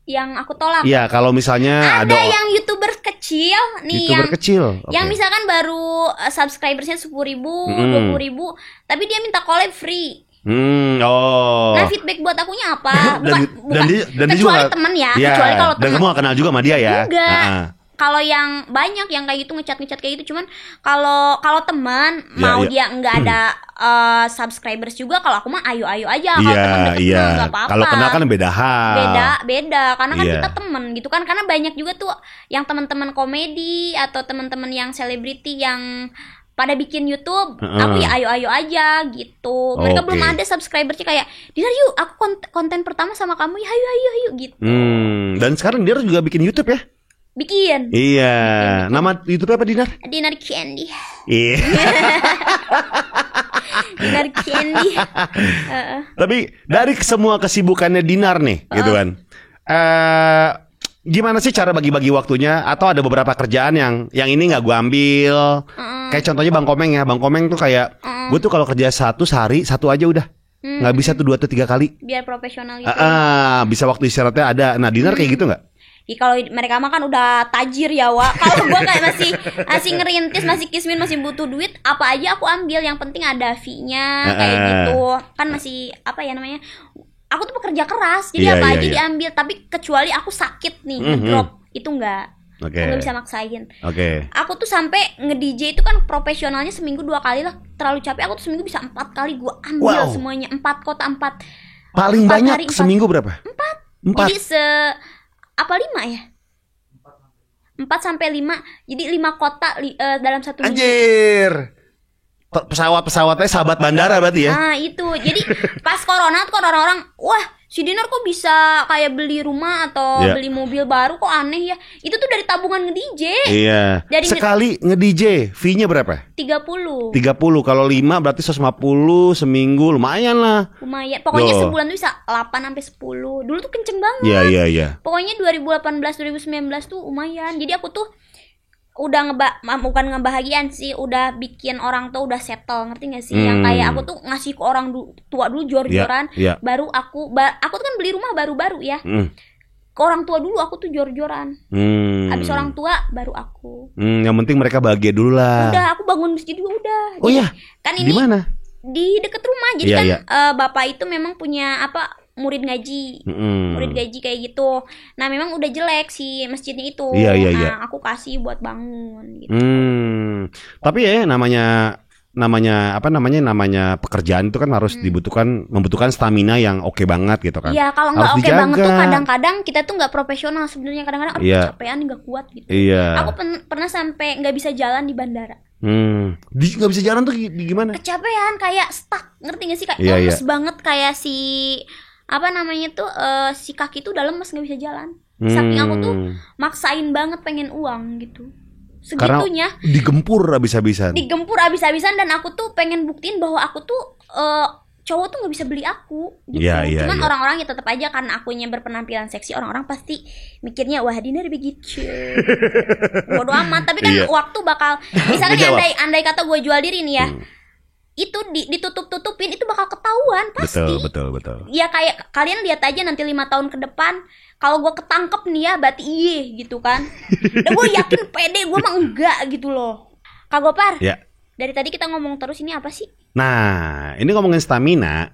Yang aku tolak? Iya, kalau misalnya ada yang YouTuber kecil nih, kecil. Yang misalkan baru subscribersnya 10.000, 20.000, tapi dia minta collab free. Nah, feedback buat akunya apa? Dan dia kecuali juga temen ya, iya, kecuali kalau dan kamu gak kenal juga sama dia ya? Enggak. Kalau yang banyak yang kayak gitu ngechat kayak gitu, cuman kalau teman dia nggak ada subscribers juga, kalau aku mah ayo aja. Kalau teman deket mah nggak apa-apa. Kalau kenal kan beda hal. Beda karena kan kita temen gitu kan, karena banyak juga tuh yang teman-teman komedi atau teman-teman yang selebriti yang pada bikin YouTube, aku ya ayo aja gitu. Mereka belum ada subscribersnya kayak, Dinar yuk, aku konten pertama sama kamu ya, ayo gitu. Dan sekarang dia juga bikin YouTube ya? Bikin. Iya. Nama YouTube apa, Dinar? Dinar Candy. Iya. Dinar Candy. Tapi dari semua kesibukannya Dinar nih, gitu kan. Gimana sih cara bagi-bagi waktunya? Atau ada beberapa kerjaan yang ini nggak gue ambil? Kayak contohnya Bang Komeng ya. Bang Komeng tuh kayak gue tuh kalau kerja sehari satu aja udah. Nggak bisa tuh 2 atau 3 kali. Biar profesional gitu. Bisa waktu istirahatnya ada. Nah, Dinar kayak gitu nggak? Kalau mereka mah kan udah tajir ya, Wak. Kalau gue kayak masih ngerintis, masih kismin, masih butuh duit, apa aja aku ambil. Yang penting ada fee-nya kayak gitu. Kan masih aku tuh pekerja keras, jadi apa aja diambil. Tapi kecuali aku sakit nih, ngedrop, itu enggak. Nggak bisa maksain. Aku tuh sampai nge-DJ itu kan profesionalnya seminggu 2 kali lah. Terlalu capek, aku tuh seminggu bisa 4 kali gue ambil semuanya. 4 kota 4. Paling banyak hari, seminggu berapa? 4. Jadi 5 ya? 4 sampai 5. Jadi 5 kota dalam 1 minggu. Anjir. Pesawatnya sahabat bandara berarti ya? Nah itu, jadi pas corona tuh orang-orang, wah si Dinar kok bisa kayak beli rumah atau beli mobil baru, kok aneh ya. Itu tuh dari tabungan nge-DJ. Iya. Sekali nge-DJ, fee-nya berapa? 30. Kalau 5 berarti 150 seminggu, lumayan lah. Lumayan, pokoknya sebulan tuh bisa 8 sampai 10. Dulu tuh kenceng banget. Iya. Pokoknya 2018, 2019 tuh lumayan. Jadi aku tuh udah bukan ngebahagiaan sih, udah bikin orang tuh udah settle, ngerti gak sih? Yang kayak aku tuh ngasih ke orang tua dulu jor-joran, baru aku tuh kan beli rumah baru-baru ya. Ke orang tua dulu aku tuh jor-joran. Habis orang tua baru aku. Yang penting mereka bahagia dulu lah. Udah, aku bangun masjid juga udah. Oh iya. Kan ini di mana? Di deket rumah. Jadi bapak itu memang punya murid ngaji, murid gaji kayak gitu. Nah memang udah jelek si masjidnya itu. Nah aku kasih buat bangun gitu. Tapi ya namanya pekerjaan itu kan harus membutuhkan stamina yang oke banget gitu kan. Iya, kalau nggak oke banget tuh kadang-kadang kita tuh nggak profesional sebenarnya, kadang-kadang capean nggak kuat gitu. Iya. Aku pernah sampai nggak bisa jalan di bandara. Nggak bisa jalan tuh gimana? Kecapean, kayak stuck, ngerti gak sih? Kayak lemes banget, kayak si kaki tuh udah lemes, nggak bisa jalan. Saking aku tuh maksain banget pengen uang gitu. Segitunya. Karena digempur abis-abisan. Dan aku tuh pengen buktiin bahwa aku tuh cowok tuh nggak bisa beli aku gitu. Cuman orang-orang ya tetap aja, karena akunya berpenampilan seksi, orang-orang pasti mikirnya wah Dinar begitu. Bodoh amat. Tapi kan waktu bakal, misalnya andai kata gue jual diri nih ya. itu ditutup-tutupin itu bakal ketahuan pasti. Betul. Ya kayak kalian lihat aja nanti 5 tahun ke depan kalau gue ketangkep nih ya berarti iya gitu kan. Dan gue yakin pede gue mah enggak gitu loh. Kak Gopar. Ya. Dari tadi kita ngomong terus ini apa sih? Nah, ini ngomongin stamina.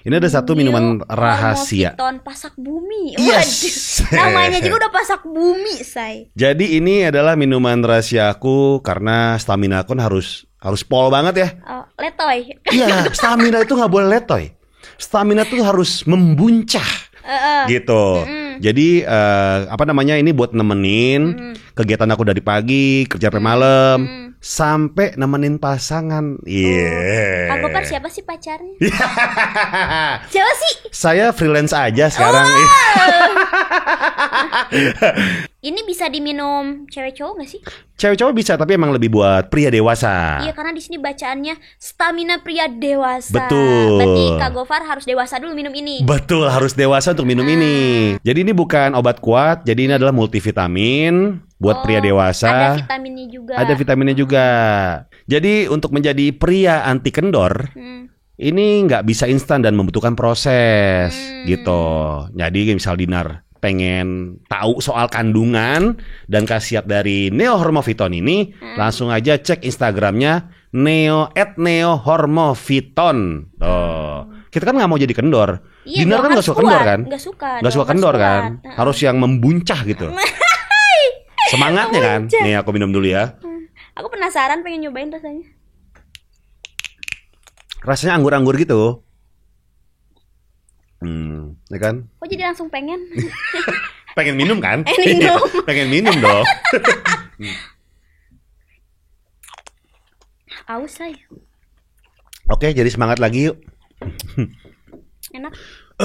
Ini ada satu minuman rahasia. Hormofiton pasak bumi. Yes. Namanya juga udah pasak bumi, say. Jadi ini adalah minuman rahasiaku karena stamina aku harus pol banget ya. Oh, letoy. Iya, stamina itu nggak boleh letoy. Stamina tuh harus membuncah. Gitu. Jadi apa namanya ini buat nemenin kegiatan aku dari pagi kerja sampai malam sampai nemenin pasangan. Iya. Kak Gopar siapa sih pacarnya? Siapa sih? Saya freelance aja sekarang. Ini bisa diminum cewek cowok nggak sih? Cewek cowok bisa tapi emang lebih buat pria dewasa. Iya karena di sini bacaannya stamina pria dewasa. Betul. Berarti Kak Gopar harus dewasa dulu minum ini. Betul, harus dewasa untuk minum ini. Jadi ini bukan obat kuat, jadi ini adalah multivitamin buat pria dewasa. Ada vitaminnya juga. Ada vitaminnya juga. Jadi untuk menjadi pria anti kendor, ini nggak bisa instan dan membutuhkan proses gitu. Jadi misal Dinar pengen tahu soal kandungan dan khasiat dari Neo Hormofiton ini, langsung aja cek Instagramnya @neohormofiton. Kita kan nggak mau jadi kendor. Iya, Dinar kan nggak suka kendor kan? Nggak suka kendor kan? Harus yang membuncah gitu. Semangatnya kan? Nih aku minum dulu ya. Aku penasaran pengen nyobain rasanya. Rasanya anggur-anggur gitu. Ya kan? Kok jadi langsung pengen? Pengen minum kan? Minum. Pengen minum dong. Aus saya. Oke, jadi semangat lagi yuk. Enak.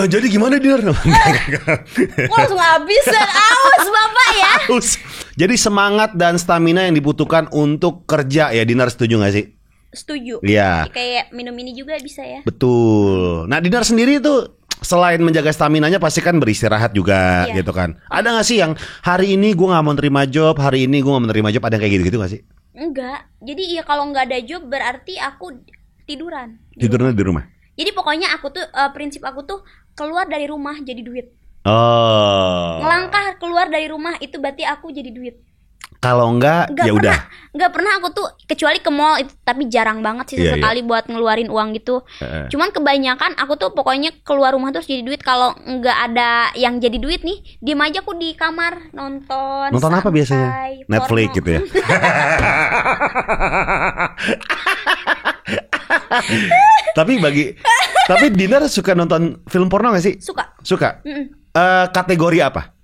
Jadi gimana Dinar? Kok langsung habis dan aus Bapak ya? Aus. Jadi semangat dan stamina yang dibutuhkan untuk kerja ya, Dinar setuju gak sih? Setuju. Iya. Kayak minum ini juga bisa ya. Betul. Nah Dinar sendiri tuh selain menjaga staminanya pasti kan beristirahat juga gitu kan. Ada gak sih yang hari ini gue gak mau terima job, hari ini gue gak mau terima job, ada yang kayak gitu-gitu gak sih? Enggak. Jadi ya kalau gak ada job berarti aku tiduran. Tidurnya di rumah? Jadi pokoknya aku tuh prinsip aku tuh keluar dari rumah jadi duit. Oh. Ngelangkah keluar dari rumah itu berarti aku jadi duit. Kalau enggak ya udah. Enggak pernah aku tuh kecuali ke mall itu, tapi jarang banget sih sesekali buat ngeluarin uang gitu. Cuman kebanyakan aku tuh pokoknya keluar rumah terus jadi duit. Kalau enggak ada yang jadi duit nih, diem aja aku di kamar nonton. Nonton apa biasanya? Netflix gitu ya. Tapi Dinar suka nonton film porno gak sih? Suka. Kategori apa?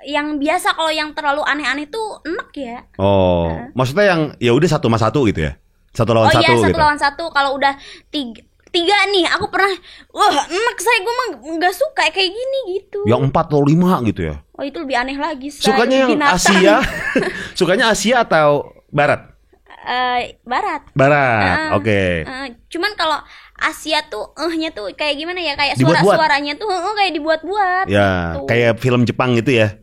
Yang biasa, kalau yang terlalu aneh-aneh tuh enak ya. Oh, maksudnya yang ya udah 1 sama 1 gitu ya? 1 lawan 1 gitu. Oh iya, 1 lawan 1. Kalau udah 3 nih, aku pernah, enak saya, gue mah nggak suka kayak gini gitu. Yang 4 atau 5 gitu ya? Oh itu lebih aneh lagi. Sukanya yang binatang. Asia? Sukanya Asia atau Barat? Barat, oke. Cuman kalau Asia tuh nya tuh kayak gimana ya, kayak suaranya tuh kayak dibuat-buat. Ya, gitu. Kayak film Jepang gitu ya.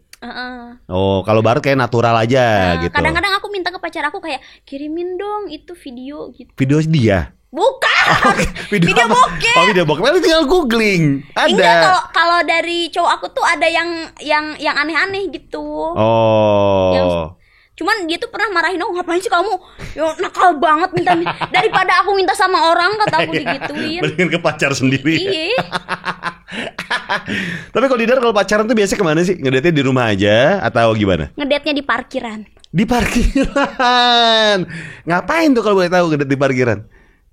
Oh, kalau Barat kayak natural aja gitu. Kadang-kadang aku minta ke pacar aku kayak kirimin dong itu video gitu. Video dia? Bukan. Video bokep. Oh, video bokep. Lu tinggal googling. Ada. Enggak, kalau dari cowok aku tuh ada yang aneh-aneh gitu. Oh. Cuman dia tuh pernah marahin aku, ngapain sih kamu? Ya nakal banget minta daripada aku minta sama orang, kata aku digituin. Mendingan ke pacar sendiri. Iya. Tapi kalau Dinar kalau pacaran tuh biasanya kemana sih? Ngedate di rumah aja atau gimana? Ngedate-nya di parkiran. Di parkiran. Ngapain tuh kalau boleh tahu ngedate di parkiran?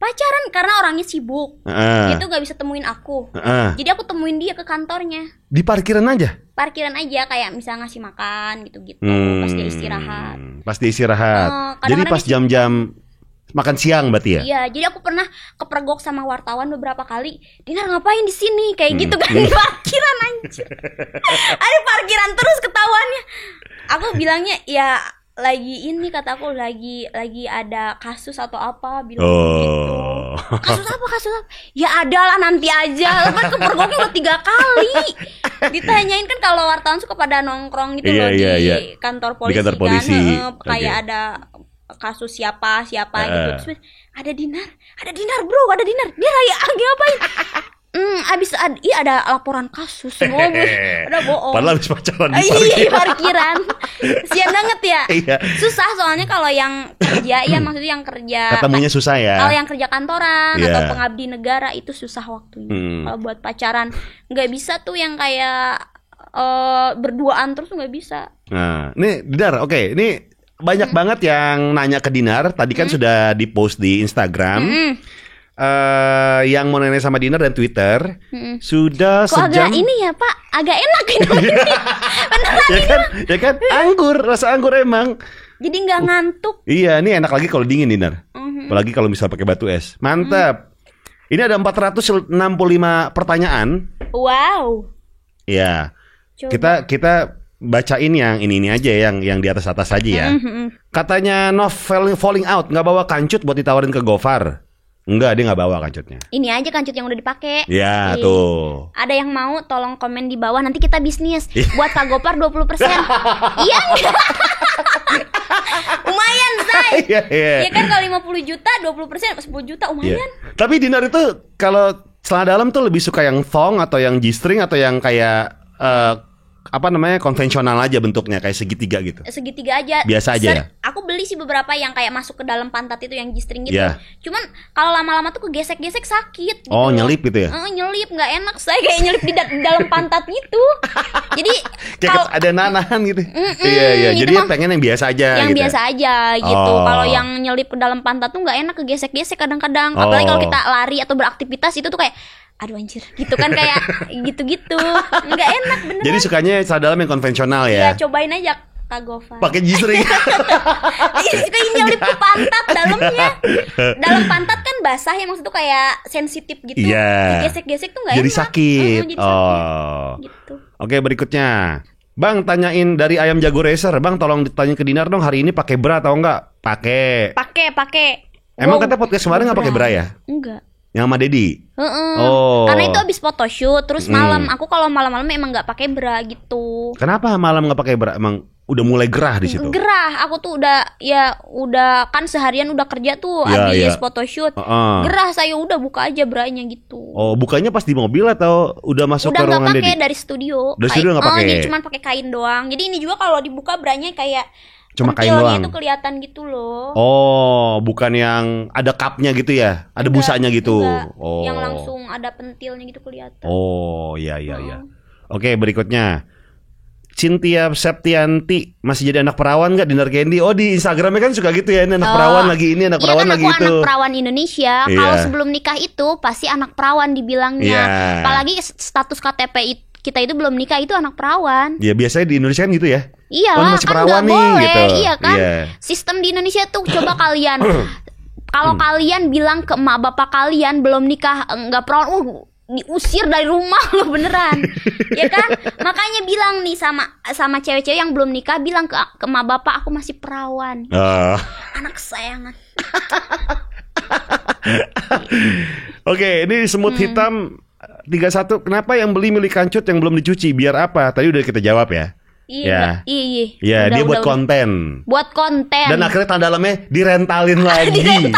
Pacaran karena orangnya sibuk. Dia tuh gak bisa temuin aku. Jadi aku temuin dia ke kantornya. Di parkiran aja? Parkiran aja, kayak misalnya ngasih makan gitu-gitu. Pas dia istirahat. Pas dia istirahat. Jadi pas jam-jam makan siang berarti ya? Iya, jadi aku pernah kepergok sama wartawan beberapa kali. Dinar ngapain di sini? Kayak gitu kan, di parkiran aja. Ada parkiran terus ketahuannya. Aku bilangnya ya lagi ini, kataku lagi ada kasus atau apa, bilang gitu. Kasus apa? Ya adalah nanti aja. Kan kepergoknya udah 3 kali. Ditanyain kan, kalau wartawan suka pada nongkrong gitu loh di kantor polisi, di kantor polisi. kan kayak ada kasus siapa gitu. Terus ada Dinar bro, ada Dinar. Dia lagi ngapain? Ada laporan kasus. Ada bohong. Padahal habis pacaran di parkiran. Sian banget ya. Iya. Susah soalnya kalau yang kerja ya, maksudnya yang kerja ketemunya susah ya. Kalau yang kerja kantoran atau pengabdi negara itu susah waktunya. Kalau buat pacaran nggak bisa tuh yang kayak berduaan terus nggak bisa. Nah, nih Dinar, oke, ini banyak banget yang nanya ke Dinar. Tadi kan sudah di-post di Instagram. Yang mau nanya sama Dinar dan Twitter sudah kok sejam. Agak ini ya Pak, agak enak ini. Beneran ya kan, anggur, rasa anggur emang. Jadi nggak ngantuk. Iya, ini enak lagi kalau dingin Dinar. Apalagi kalau misal pakai batu es. Mantap. Ini ada 465 pertanyaan. Wow. Iya. Kita bacain yang ini aja, yang di atas aja ya. Katanya Nov falling out, nggak bawa kancut buat ditawarin ke Gofar. Enggak, dia nggak bawa kancutnya. Ini aja kancut yang udah dipakai. Ya, tuh. Ada yang mau tolong komen di bawah, nanti kita bisnis buat Kak Gopar 20%. Iya enggak? Lumayan, say. Iya kan, kalau 50 juta 20% 10 juta lumayan. Tapi Dinar itu kalau celana dalam tuh lebih suka yang thong atau yang G-string atau yang kayak konvensional aja bentuknya, kayak segitiga gitu. Segitiga aja. Biasa aja ya? Aku beli sih beberapa yang kayak masuk ke dalam pantat itu, yang G-string gitu. Cuman kalau lama-lama tuh kegesek-gesek sakit gitu. Oh, nyelip gitu ya? Nyelip, nggak enak. Saya kayak nyelip di dalam pantat gitu. Jadi kayak ada nanahan gitu. Iya. Jadi pengen yang biasa aja. Yang gitu. biasa aja gitu. Kalau yang nyelip ke dalam pantat tuh nggak enak, kegesek-gesek kadang-kadang. Apalagi kalau kita lari atau beraktivitas itu tuh kayak aduh anjir gitu kan, kayak gitu-gitu. Nggak enak beneran. Jadi sukanya celana dalam yang konvensional ya? Iya, cobain aja Kak Gofar. Pakai G-string. Suka nyelip ke pantat dalamnya. Dalam pantat kan basah ya, maksud tuh kayak sensitif gitu. Gesek-gesek tuh nggak enak. Jadi sakit. Jadi sakit. Gitu. Oke, berikutnya. Bang, tanyain dari Ayam Jago Racer. Bang, tolong ditanya ke Dinar dong, hari ini pakai bra atau enggak? Pakai. Emang kata podcast kemarin nggak pakai bra ya? Enggak. Yang sama Dedi? Karena itu habis photoshoot, terus malam. Aku kalau malam-malam emang nggak pakai bra gitu. Kenapa malam nggak pakai bra? Emang udah mulai gerah di situ? Gerah, aku tuh udah kan seharian udah kerja tuh habis photoshoot. Gerah, saya udah buka aja branya gitu. Oh, bukanya pas di mobil atau udah masuk ke ruangan Dedi? Udah nggak pakai dari studio. Dari studio nggak pakai? Jadi cuma pakai kain doang. Jadi ini juga kalau dibuka branya kayak cuma kain doang. Itu kelihatan gitu loh. Oh, bukan yang ada cupnya gitu ya? Ada busanya gitu. Oh. Yang langsung ada pentilnya gitu kelihatan. Oh, iya. Oke, berikutnya. Cynthia Septianti, masih jadi anak perawan nggak Dinar Candy? Oh, di Instagramnya kan suka gitu ya, ini anak perawan lagi ini, anak perawan kan lagi itu. Anak perawan Indonesia. Kalau sebelum nikah itu pasti anak perawan dibilangnya. Apalagi status KTP kita itu belum nikah itu anak perawan. Ya biasanya di Indonesia kan gitu ya. Iya lah, masih kan perawan nggak boleh, gitu. Iya kan. Sistem di Indonesia tuh coba kalian, kalau kalian bilang ke emak bapak kalian belum nikah nggak perawan, diusir dari rumah loh beneran. Ya kan? Makanya bilang nih sama cewek-cewek yang belum nikah, bilang ke emak bapak aku masih perawan. Anak kesayangan. Oke, ini semut hitam 31. Kenapa yang beli milih kancut yang belum dicuci? Biar apa? Tadi udah kita jawab ya. Iya. Ya, dia buat konten. Buat konten. Dan akhirnya tanda dalamnya direntalin lagi.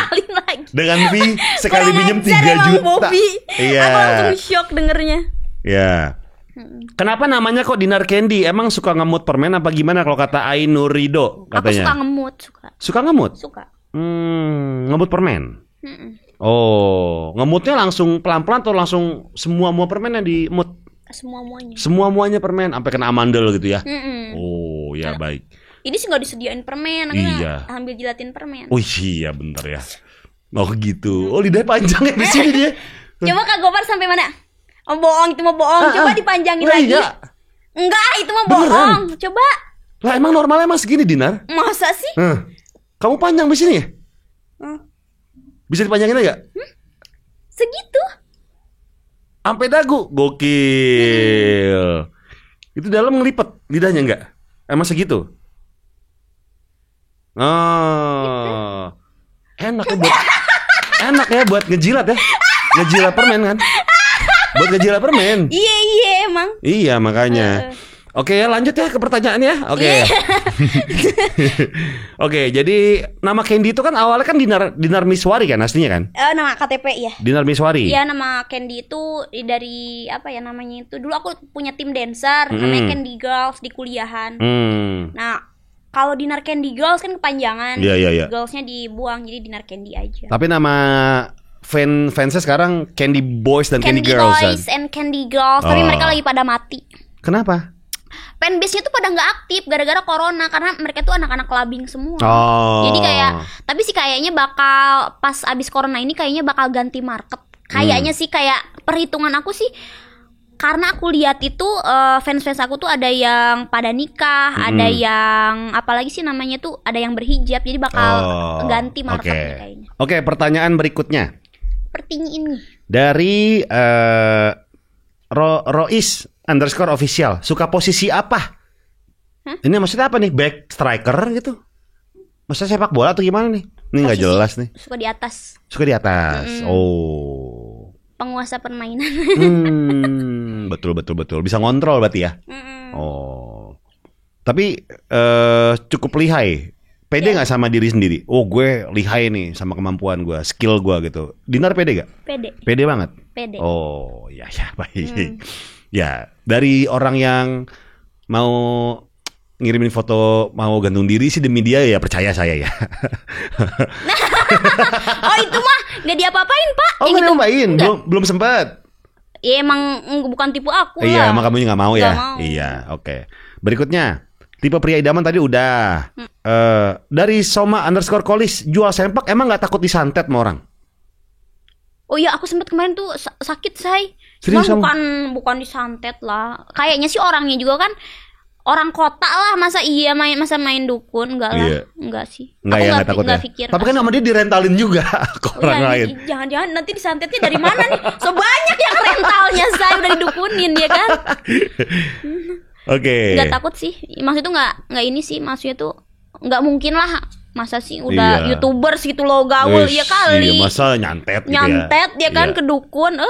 Dengan fee sekali pinjam 3 juta. Iya. Aku langsung shock dengernya. Ya. Kenapa namanya kok Dinar Candy? Emang suka ngemut permen apa gimana kalau kata Ainurido katanya? Aku suka ngemut, Suka ngemut? Suka. Ngemut permen. Oh, ngemutnya langsung pelan-pelan atau langsung semua permen yang dimut? Semua-muanya permen, sampai kena amandel gitu ya? Oh, ya baik. Ini sih nggak disediain permen, akhirnya ambil jilatin permen. Oh iya, bentar ya. Oh gitu. Oh, lidahnya panjang ya di sini dia. Coba Kak Gopar sampai mana? Oh, bohong, itu mah bohong. Coba dipanjangin lagi. Iya. Enggak, itu mah bohong. Coba. Lah emang normalnya emang segini, Dinar? Masa sih? Kamu panjang di sini ya? Bisa dipanjangin aja? Segitu. Sampai dagu. Gokil. Itu dalam ngelipet lidahnya enggak? Emang segitu? Oh. Enak ya buat ngejilat ya. Ngejilat permen kan? Buat ngejilat permen. Iya emang. Iya makanya. Oke, lanjut ya ke pertanyaannya. Oke. Iya. Oke, jadi nama Candy itu kan awalnya kan Dinar Miswari kan aslinya kan? Nama KTP ya. Dinar Miswari. Iya, nama Candy itu dari apa ya namanya itu. Dulu aku punya tim dancer namanya Candy Girls di kuliahan. Nah, kalau Dinar Candy Girls kan kepanjangan. Iya. Girls-nya dibuang jadi Dinar Candy aja. Tapi nama fansnya sekarang Candy Boys dan Candy Girls kan? Boys and Candy Girls, tapi mereka lagi pada mati. Kenapa? Fanbase-nya tuh pada nggak aktif gara-gara corona karena mereka tuh anak-anak clubbing semua. Jadi tapi sih kayaknya bakal pas abis corona ini kayaknya bakal ganti market. Kayaknya sih kayak perhitungan aku sih karena aku lihat itu fans-fans aku tuh ada yang pada nikah, ada yang apalagi sih namanya tuh ada yang berhijab, jadi bakal ganti marketnya kayaknya. Oke, pertanyaan berikutnya. Pertanyaan ini dari Rois_official, suka posisi apa? Ini maksudnya apa nih? Back striker gitu? Maksudnya sepak bola atau gimana nih? Ini nggak jelas nih. Suka di atas. Suka di atas. Oh. Penguasa permainan. Betul. Bisa ngontrol berarti ya? Oh. Tapi cukup lihai. Pede nggak sama diri sendiri? Oh, gue lihai nih sama kemampuan gue, skill gue gitu. Dinar pede gak? Pede banget. Pede. Oh, ya baik. Ya, dari orang yang mau ngirimin foto mau gantung diri sih demi dia ya percaya saya ya. Oh, itu mah nggak diapa-apain, Pak. Oh, nggak diapa-apain? Belum sempat. Ya emang bukan tipe aku lah. Iya, emang kamu nggak mau ya? Mau. Iya, oke. Berikutnya, tipe pria idaman tadi udah. Dari Soma_Kolis, jual sempak emang nggak takut disantet sama orang? Oh iya, aku sempat kemarin tuh sakit, say. Cuma bukan disantet lah. Kayaknya sih orangnya juga kan orang kota lah, masa main dukun, enggak lah. Iya. Enggak sih. Enggak takut ya. Pikir tapi kan sama dia direntalin juga ke orang lain. Jangan-jangan nanti disantetnya dari mana nih? So banyak yang rentalnya, saya udah didukunin ya kan. Oke. Enggak takut sih. Maksudnya tuh enggak ini sih, maksudnya tuh enggak mungkin lah. Masa sih udah YouTubers gitu loh gaul ya kali. Iya, masa nyantet gitu ya. Nyantet ya kan ke dukun.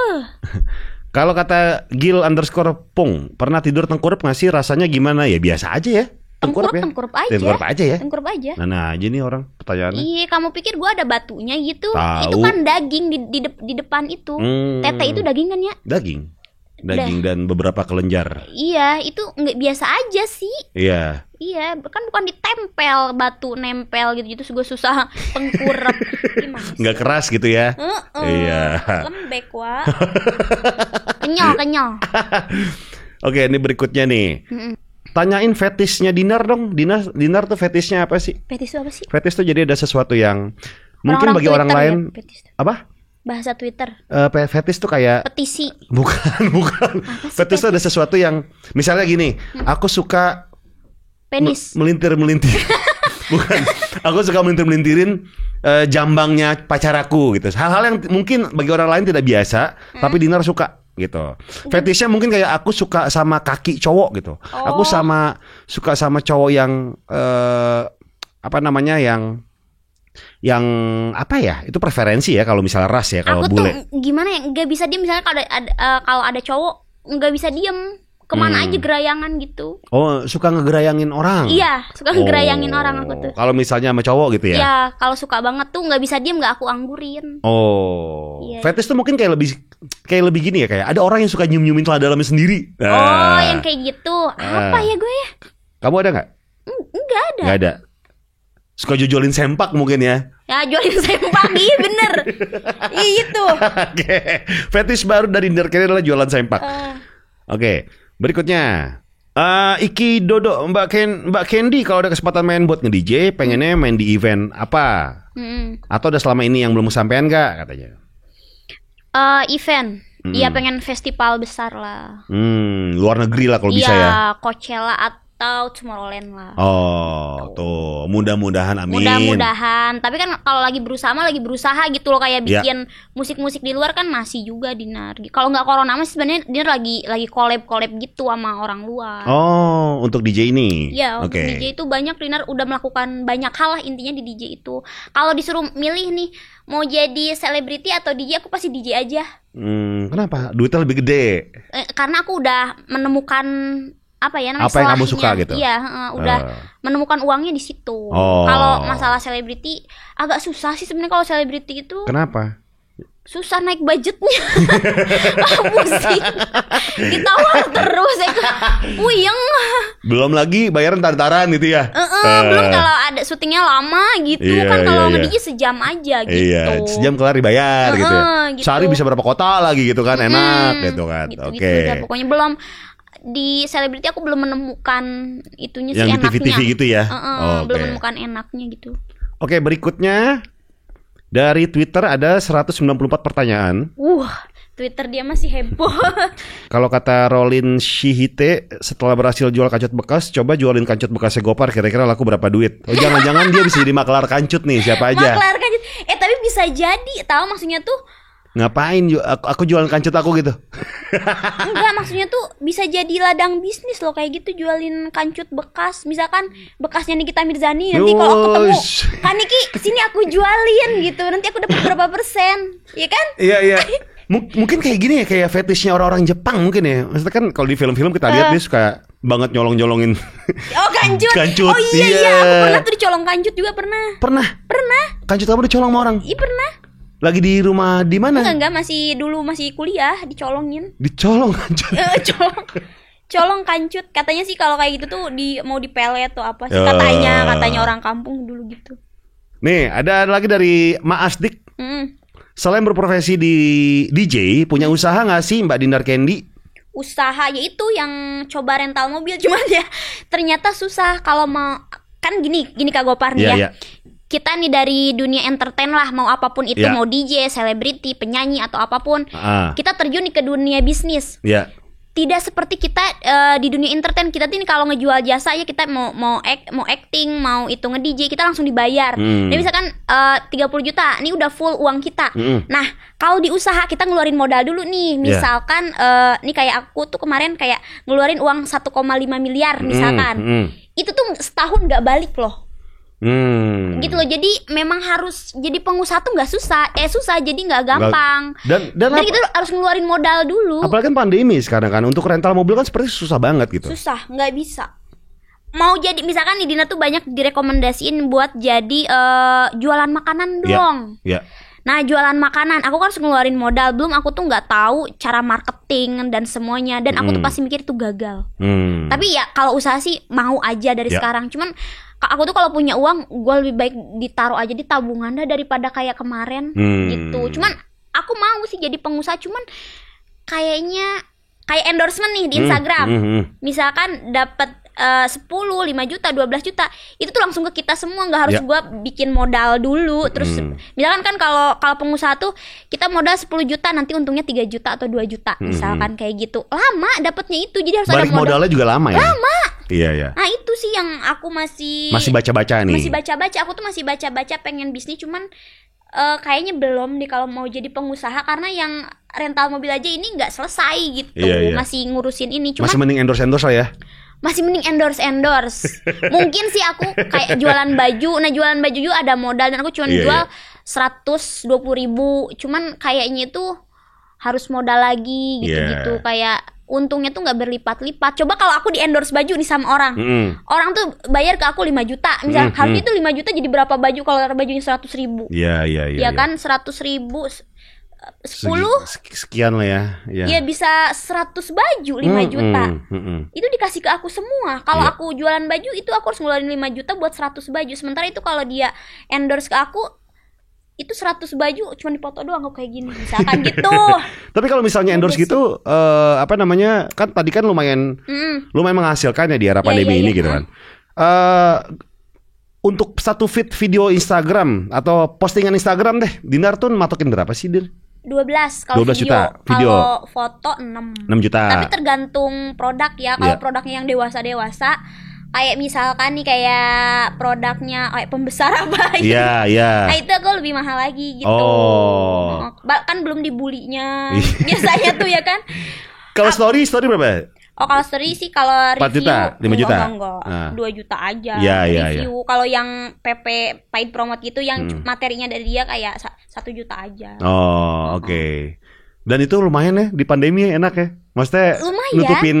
Kalau kata Gil_Pung, pernah tidur tengkurap nggak sih? Rasanya gimana ya? Biasa aja ya. Tengkurap aja ya. Tengkurap aja. Nah aja nih orang pertanyaannya. Iya, kamu pikir gue ada batunya gitu? Tahu. Itu kan daging di depan itu. Tete itu daging kan ya? Daging dan beberapa kelenjar. Iya, itu nggak biasa aja sih. Iya. Iya, kan bukan ditempel batu nempel gitu gue susah tengkurap. Gimana? Nggak keras gitu ya? Iya. Lembek wah. Kenyal. Oke, ini berikutnya nih. Tanyain fetishnya Dinar dong. Dinar tuh fetishnya apa sih? Fetish itu apa sih? Fetish tuh jadi ada sesuatu yang mungkin bagi orang lain apa? Bahasa Twitter. Fetish tuh kayak petisi. Bukan. Fetish tuh ada sesuatu yang misalnya gini, aku suka penis. Melintir. Bukan. Aku suka melintirin jambangnya pacar aku gitu. Hal-hal yang mungkin bagi orang lain tidak biasa, tapi Dinar suka gitu. Fetishnya mungkin kayak aku suka sama kaki cowok gitu. Aku suka sama cowok yang apa namanya yang apa ya, itu preferensi ya kalau misalnya ras ya, kalau bule. Tuh gimana ya, nggak bisa diem misalnya kalau ada cowok nggak bisa diem, kemana aja gerayangan gitu. Oh, suka ngegerayangin orang. Iya, suka ngegerayangin orang aku tuh. Kalau misalnya sama cowok gitu ya. Iya, kalau suka banget tuh nggak bisa diem, nggak aku anggurin. Oh, iya. Fetish tuh mungkin kayak lebih gini ya, kayak ada orang yang suka nyium-nyiumin celana dalamnya sendiri. Oh, yang kayak gitu. Apa ya gue ya? Kamu ada nggak? Enggak ada. Nggak ada. Suka jojolin sempak mungkin ya? Ya, jualin sempak, iya bener. Itu. Oke. Fetish baru dari Dinar Candy adalah jualan sempak. Oke. Berikutnya. Iki Dodo, Mbak Candy kalau ada kesempatan main buat nge-DJ, pengennya main di event apa? Atau udah selama ini yang belum kesampaian gak katanya? Event. Iya, pengen festival besar lah. Luar negeri lah kalau bisa ya. Iya, Coachella atau Tomorrowland lah. Oh, tuh. Mudah-mudahan, amin. Mudah-mudahan. Tapi kan kalau lagi berusaha gitu loh, kayak bikin musik-musik di luar kan masih juga Dinar. Kalau nggak corona masih sebenarnya Dinar lagi collab gitu sama orang luar. Oh, untuk DJ ini. Iya, untuk DJ itu banyak Dinar udah melakukan banyak hal lah intinya di DJ itu. Kalau disuruh milih nih, mau jadi selebriti atau DJ, aku pasti DJ aja. Kenapa? Duitnya lebih gede. Karena aku udah menemukan apa ya namanya, apa yang kamu suka gitu. Iya, udah menemukan uangnya di situ. Kalau masalah selebriti agak susah sih sebenarnya. Kalau selebriti itu kenapa? Susah naik budgetnya. Pusing. Ditawar terus ya. Puyeng. Belum lagi bayaran tar-taran gitu ya. Belum kalau ada syutingnya lama gitu. Kan kalau nge-DJ sejam aja gitu. Iya, sejam kelar dibayar gitu ya. Gitu. Sehari bisa berapa kota lagi gitu kan. Enak gitu kan. Gitu, gitu. Pokoknya belum di selebriti aku belum menemukan itunya yang sih, enaknya. Yang di TV-TV gitu ya. Belum menemukan enaknya gitu. Oke, berikutnya dari Twitter ada 194 pertanyaan. Twitter dia masih heboh. Kalau kata Rolin Shihite, setelah berhasil jual kancut bekas, coba jualin kancut bekasnya Gopar, kira-kira laku berapa duit? Oh, jangan-jangan dia bisa jadi maklar kancut nih, siapa aja? Maklar kancut. Tapi bisa jadi, tahu maksudnya tuh. Ngapain aku jualan kancut aku gitu? Enggak, maksudnya tuh bisa jadi ladang bisnis loh kayak gitu, jualin kancut bekas. Misalkan bekasnya Nikita Mirzani, nanti kalau aku ketemu, "Kak Niki, sini aku jualin" gitu. Nanti aku dapat berapa persen, ya kan? Iya. Mungkin kayak gini ya, kayak fetishnya orang-orang Jepang mungkin ya. Maksudnya kan kalau di film-film kita lihat dia suka banget nyolong-nyolongin. Kancut. Kancut. Oh iya, aku pernah tuh dicolong kancut juga pernah. Pernah. Kancut kamu dicolong sama orang? Iya pernah. Lagi di rumah di mana? Enggak, masih kuliah dicolongin. Dicolong kancut. Colong kancut. Katanya sih kalau kayak gitu tuh mau dipelet atau apa sih, katanya orang kampung dulu gitu. Nih, ada lagi dari Ma Asdik. Selain berprofesi di DJ, punya usaha nggak sih Mbak Dinar Candy? Usaha yaitu yang coba rental mobil, cuman ya ternyata susah kalau mau. Kan gini Kak Gopar nih ya. Kita nih dari dunia entertain lah, mau apapun itu, mau DJ, selebriti, penyanyi atau apapun, kita terjun nih ke dunia bisnis. Tidak seperti kita di dunia entertain. Kita nih kalau ngejual jasa ya, kita mau acting, mau itu nge-DJ, kita langsung dibayar. Nah misalkan 30 juta, ini udah full uang kita. Nah kalau di usaha kita ngeluarin modal dulu nih. Misalkan nih kayak aku tuh kemarin kayak ngeluarin uang 1,5 miliar misalkan. Itu tuh setahun gak balik loh. Gitu loh. Jadi memang harus jadi pengusaha tuh nggak susah. Susah jadi nggak gampang. Dan itu harus ngeluarin modal dulu. Apalagi kan pandemi sekarang kan. Untuk rental mobil kan seperti susah banget gitu. Susah, nggak bisa. Mau jadi misalkan nih Dina tuh banyak direkomendasiin buat jadi jualan makanan dong. Nah jualan makanan, aku kan harus ngeluarin modal. Belum aku tuh nggak tahu cara marketing dan semuanya. Dan aku tuh pasti mikir itu gagal. Tapi ya kalau usaha sih mau aja dari sekarang. Cuman aku tuh kalau punya uang, gue lebih baik ditaruh aja di tabungan dah daripada kayak kemarin gitu. Cuman aku mau sih jadi pengusaha, cuman kayaknya kayak endorsement nih di Instagram. Misalkan dapat 10, 5 juta, 12 juta, itu tuh langsung ke kita semua, nggak harus gue bikin modal dulu. Terus misalkan kan kalau pengusaha tuh kita modal 10 juta, nanti untungnya 3 juta atau 2 juta misalkan kayak gitu. Lama dapatnya itu, jadi harus balik ada modal. Modalnya juga lama ya? Lama. Iya. Nah itu sih yang aku masih baca-baca nih. Masih baca-baca, aku tuh masih baca-baca pengen bisnis, cuman kayaknya belum nih kalau mau jadi pengusaha, karena yang rental mobil aja ini nggak selesai gitu. Masih ngurusin ini. Cuman masih mending endorse lah ya. Masih mending endorse. Mungkin sih aku kayak jualan baju. Nah jualan baju juga ada modal, dan aku cuma jual 120.000. Cuman kayaknya itu harus modal lagi gitu-gitu. Kayak untungnya tuh gak berlipat-lipat. Coba kalau aku di endorse baju nih sama orang, orang tuh bayar ke aku 5 juta. Misal harusnya itu 5 juta jadi berapa baju kalau bajunya 100.000. Iya kan 100.000 10 sekian lah ya. Iya bisa 100 baju 5 juta. Itu dikasih ke aku semua. Kalau aku jualan baju itu aku harus ngeluarin 5 juta buat 100 baju. Sementara itu kalau dia endorse ke aku, itu 100 baju cuma dipoto doang kok kayak gini. Misalkan gitu. Tapi kalau misalnya endorse gitu apa namanya, kan tadi kan lumayan menghasilkan ya di era pandemi ini gitu kan. Untuk satu feed video Instagram atau postingan Instagram deh, Dinar tuh matokin berapa sih, Dir? 12 kalau 12 juta video. Kalau foto 6 juta. Tapi tergantung produk ya. Kalau produknya yang dewasa, kayak misalkan nih kayak produknya kayak pembesar apa gitu. Nah itu aku lebih mahal lagi gitu. Kan belum dibulinya. Biasanya tuh ya kan. Kalau story berapa? Kalau story sih kalau review 4 juta, 5 juta. Enggak. 2 juta aja. Review. Kalau yang PP paid promote gitu yang materinya dari dia kayak 1 juta aja. Oke. Dan itu lumayan ya di pandemi, enak ya. Maksudnya lumayan. nutupin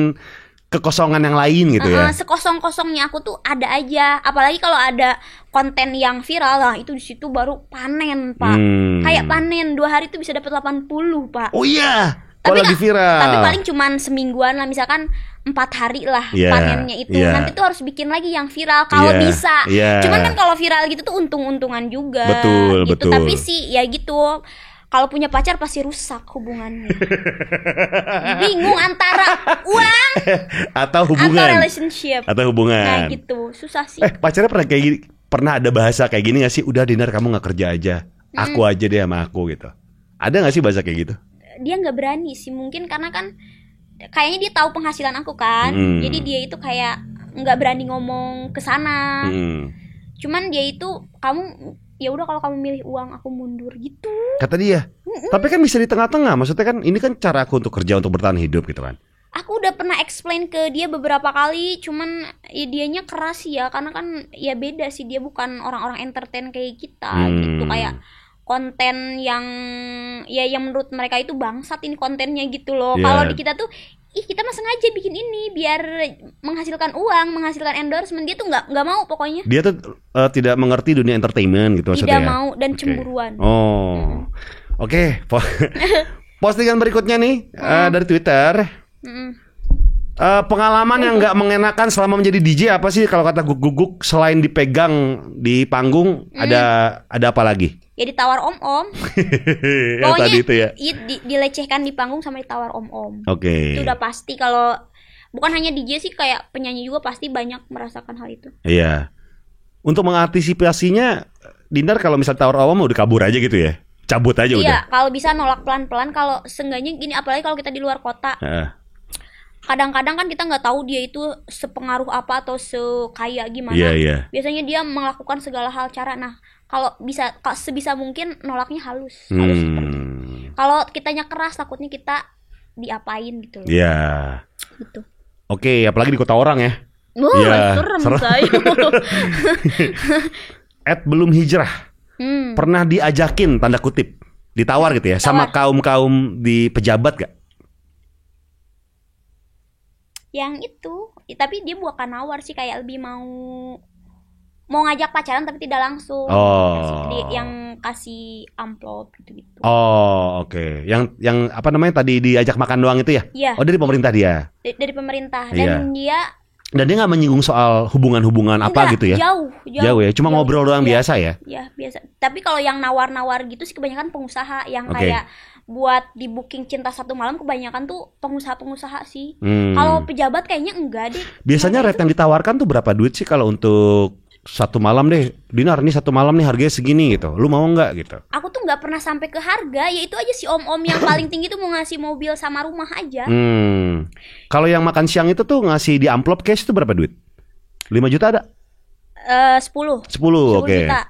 kekosongan yang lain gitu ya. Sekosong-kosongnya aku tuh ada aja. Apalagi kalau ada konten yang viral lah, itu di situ baru panen, Pak. Kayak panen 2 hari tuh bisa dapat 80, Pak. Oh iya. Kalau lagi viral. Tapi paling cuman semingguan lah, misalkan 4 hari lah panennya itu. Nanti tuh harus bikin lagi yang viral kalau bisa. Cuman kan kalau viral gitu tuh untung-untungan juga. Betul, gitu. betul. Tapi sih ya gitu. Kalau punya pacar pasti rusak hubungannya. Bingung antara uang atau hubungan atau relationship. Atau hubungan. Nah gitu, susah sih. Pacarnya pernah kayak gini, pernah ada bahasa kayak gini gak sih? Udah Dinar, kamu gak kerja aja, aku aja deh sama aku gitu. Ada gak sih bahasa kayak gitu? Dia gak berani sih, mungkin karena kan kayaknya dia tahu penghasilan aku kan. Jadi dia itu kayak gak berani ngomong ke sana. Cuman dia itu, kamu ya udah kalau kamu milih uang, aku mundur gitu. Kata dia. Tapi kan bisa di tengah-tengah. Maksudnya kan ini kan cara aku untuk kerja, untuk bertahan hidup gitu kan. Aku udah pernah explain ke dia beberapa kali, cuman ya dianya keras sih ya, karena kan ya beda sih, dia bukan orang-orang entertain kayak kita gitu, kayak konten yang ya yang menurut mereka itu bangsat ini kontennya gitu loh. Kalau di kita tuh kita mah sengaja bikin ini biar menghasilkan uang, menghasilkan endorsement. Dia tuh nggak mau pokoknya. Dia tuh tidak mengerti dunia entertainment gitu maksudnya. Tidak mau dan cemburuan. Oke. Postingan berikutnya nih dari Twitter. Pengalaman yang nggak mengenakan selama menjadi DJ apa sih kalau kata guguk selain dipegang di panggung? Ada apa lagi? Ya ditawar om-om. Pokoknya tadi itu ya. Dilecehkan di panggung sama ditawar om-om. Oke. Itu udah pasti. Kalau bukan hanya DJ sih, kayak penyanyi juga pasti banyak merasakan hal itu. Iya. Untuk mengantisipasinya, Dinar kalau misal tawar om udah kabur aja gitu ya. Cabut aja udah. Iya, kalau bisa nolak pelan-pelan. Kalau seenggaknya gini, apalagi kalau kita di luar kota. Kadang-kadang kan kita nggak tahu dia itu sepengaruh apa atau sekaya gimana. Biasanya dia melakukan segala hal cara. Nah, kalau sebisa mungkin nolaknya halus seperti. Kalau kitanya keras, takutnya kita diapain gitu loh. Iya. Gitu. Oke, apalagi di kota orang ya. Serem saya. Belum hijrah. Pernah diajakin tanda kutip, ditawar gitu ya, sama kaum di pejabat gak? Yang itu, tapi dia bukan nawar sih, kayak lebih mau ngajak pacaran tapi tidak langsung. Yang kasih amplop gitu-gitu. Oke. Yang apa namanya tadi diajak makan doang itu ya? Iya. Dari pemerintah dia. Dari pemerintah. Dan dia nggak menyinggung soal hubungan apa gitu ya? Jauh ya. Cuma ngobrol doang biasa ya? Iya, biasa. Tapi kalau yang nawar-nawar gitu sih kebanyakan pengusaha yang kayak buat di booking cinta satu malam, kebanyakan tuh pengusaha-pengusaha sih. Kalau pejabat kayaknya enggak deh. Biasanya rate yang ditawarkan tuh berapa duit sih kalau untuk satu malam deh, Dinar nih satu malam nih harganya segini gitu, lu mau nggak gitu? Aku tuh nggak pernah sampai ke harga, ya itu aja si om-om yang paling tinggi tuh mau ngasih mobil sama rumah aja. Kalau yang makan siang itu tuh ngasih di amplop cash itu berapa duit? 5 juta ada? 10 oke. Juta.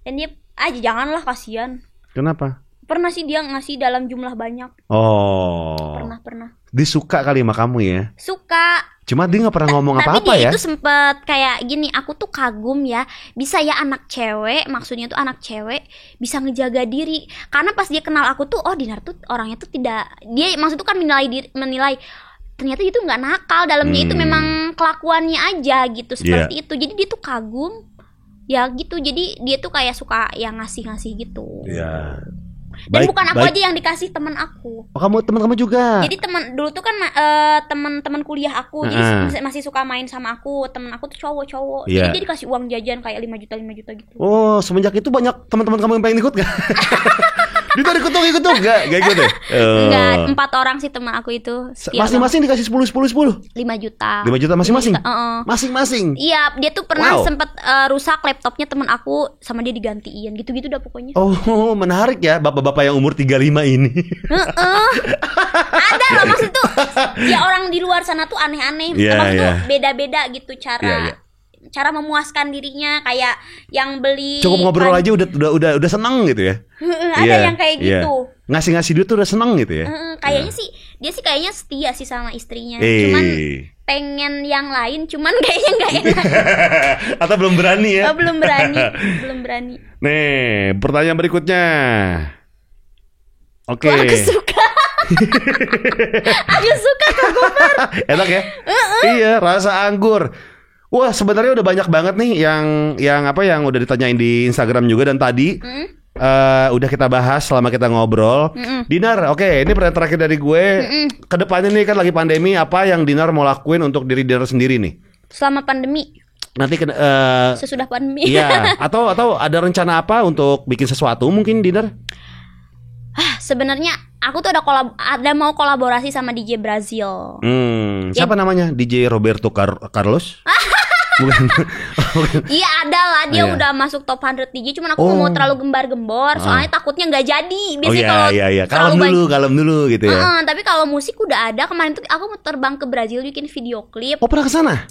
Dan dia aja janganlah, kasihan. Kenapa? Pernah sih dia ngasih dalam jumlah banyak. Pernah. Dia suka kali sama kamu ya? Suka. Cuma dia gak pernah ngomong apa-apa ya? Tapi dia itu sempet kayak gini, aku tuh kagum ya, bisa ya anak cewek, maksudnya tuh anak cewek bisa ngejaga diri. Karena pas dia kenal aku tuh, Dinar tuh orangnya tuh tidak, dia maksud tuh kan menilai ternyata itu gak nakal, dalamnya itu memang kelakuannya aja gitu, seperti itu. Jadi dia tuh kagum, ya gitu, jadi dia tuh kayak suka yang ngasih-ngasih gitu. Dan bukan aku aja yang dikasih, teman aku. Teman kamu juga. Jadi dulu tuh kan teman kuliah aku, jadi masih suka main sama aku. Teman aku tuh cowok. Jadi dia dikasih uang jajan kayak 5 juta gitu. Semenjak itu banyak teman-teman kamu yang pengen ikut gak? Dia ikut tuh gak ikut deh. Enggak, 4 orang sih teman aku itu. Masing-masing dikasih 10. 5 juta. 5 juta masing-masing. Masing-masing. Iya, dia tuh pernah sempet rusak laptopnya teman aku, sama dia digantiin. Gitu-gitu dah pokoknya. Menarik ya bapak-bapak yang umur 35 ini. Ada loh, maksud tuh ya orang di luar sana tuh aneh-aneh. Maksud tuh beda-beda gitu cara memuaskan dirinya, kayak yang beli cukup ngobrol aja udah seneng gitu ya. Ada yang kayak gitu. Ngasih duit tuh udah seneng gitu ya. Kayaknya sih dia sih kayaknya setia sih sama istrinya. Cuman pengen yang lain, cuman kayaknya nggak enak. Atau belum berani ya? Belum berani. Nih, pertanyaan berikutnya. Oke. Aku suka. Aku suka Kak Gofar. Enak ya? Iya, rasa anggur. Wah, sebenarnya udah banyak banget nih yang udah ditanyain di Instagram juga dan tadi udah kita bahas selama kita ngobrol. Dinar, oke, ini pertanyaan terakhir dari gue. Kedepannya nih kan lagi pandemi, apa yang Dinar mau lakuin untuk diri Dinar sendiri nih? Selama pandemi. Nanti sesudah pandemi. Iya, atau ada rencana apa untuk bikin sesuatu mungkin Dinar? Sebenarnya aku tuh ada mau kolaborasi sama DJ Brazil. Siapa namanya? DJ Roberto Carlos? Bukan. Iya ada lah, dia udah masuk top 100 DJ. Cuman aku mau terlalu gembar-gembor, soalnya takutnya nggak jadi. Biasanya kalem dulu gitu ya. Tapi kalau musik udah ada. Kemarin tuh aku mau terbang ke Brazil bikin video klip. Oh, pernah ke sana?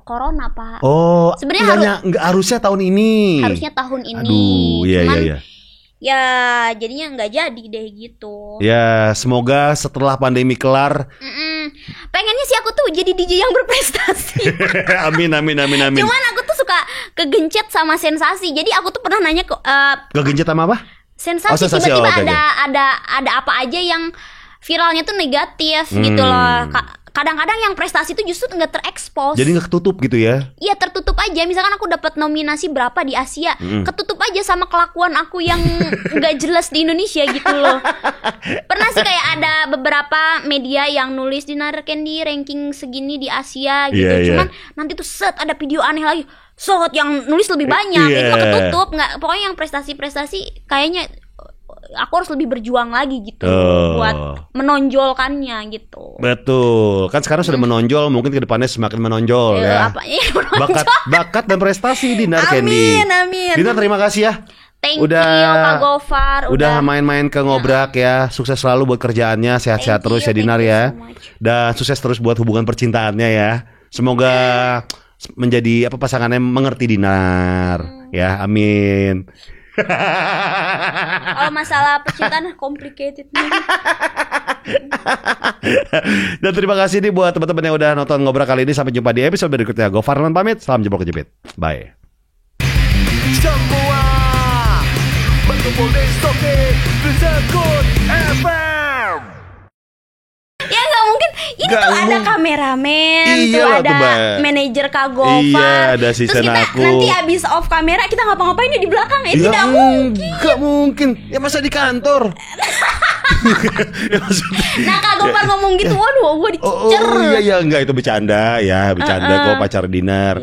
Corona Pak. Oh, sebenarnya harusnya tahun ini. Harusnya tahun ini. Aduh, iya. Ya jadinya nggak jadi deh gitu. Ya semoga setelah pandemi kelar. Pengennya sih aku tuh jadi DJ yang berprestasi. Amin. Cuman aku tuh suka kegencet sama sensasi. Jadi aku tuh pernah nanya kegencet sama apa? Sensasi. Tiba-tiba ada apa aja yang viralnya tuh negatif gitu loh. Kadang-kadang yang prestasi itu justru nggak terekspos. Jadi nggak ketutup gitu ya? Iya, tertutup aja. Misalkan aku dapat nominasi berapa di Asia, ketutup aja sama kelakuan aku yang nggak jelas di Indonesia gitu loh. Pernah sih kayak ada beberapa media yang nulis Dinar Candy ranking segini di Asia gitu. Cuman nanti tuh ada video aneh lagi. Yang nulis lebih banyak, itu mah ketutup. Nggak, pokoknya yang prestasi kayaknya aku harus lebih berjuang lagi gitu buat menonjolkannya gitu. Betul. Kan sekarang sudah menonjol, mungkin kedepannya semakin menonjol ya. Bakat dan prestasi Dinar Candy. Amin. Dinar, terima kasih ya. Thank you Kak Gofar. Udah main-main ke Ngobrak ya. Sukses selalu buat kerjaannya, sehat-sehat terus ya Dinar ya. Dan sukses terus buat hubungan percintaannya ya. Semoga menjadi pasangannya mengerti Dinar. Ya, amin. Kalau masalah percintaan complicated. Dan terima kasih nih buat teman-teman yang udah nonton Ngobrak kali ini. Sampai jumpa di episode berikutnya. Gofar pamit. Salam jempol kejepit. Bye. Semua berkumpul di Stoke Sekut FM. Ya nggak mungkin. Ini tuh ada kameramen, tuh ada manajer Kak Gofar. Iya, ada asisten aku. Nanti abis off kamera kita ngapa-ngapain di belakang. Tidak mungkin. Gak mungkin. Ya masa di kantor. Nah Kak Gofar ngomong gitu, waduh gue dicecer. Oh iya, enggak, itu bercanda ya, kok pacar Dinar.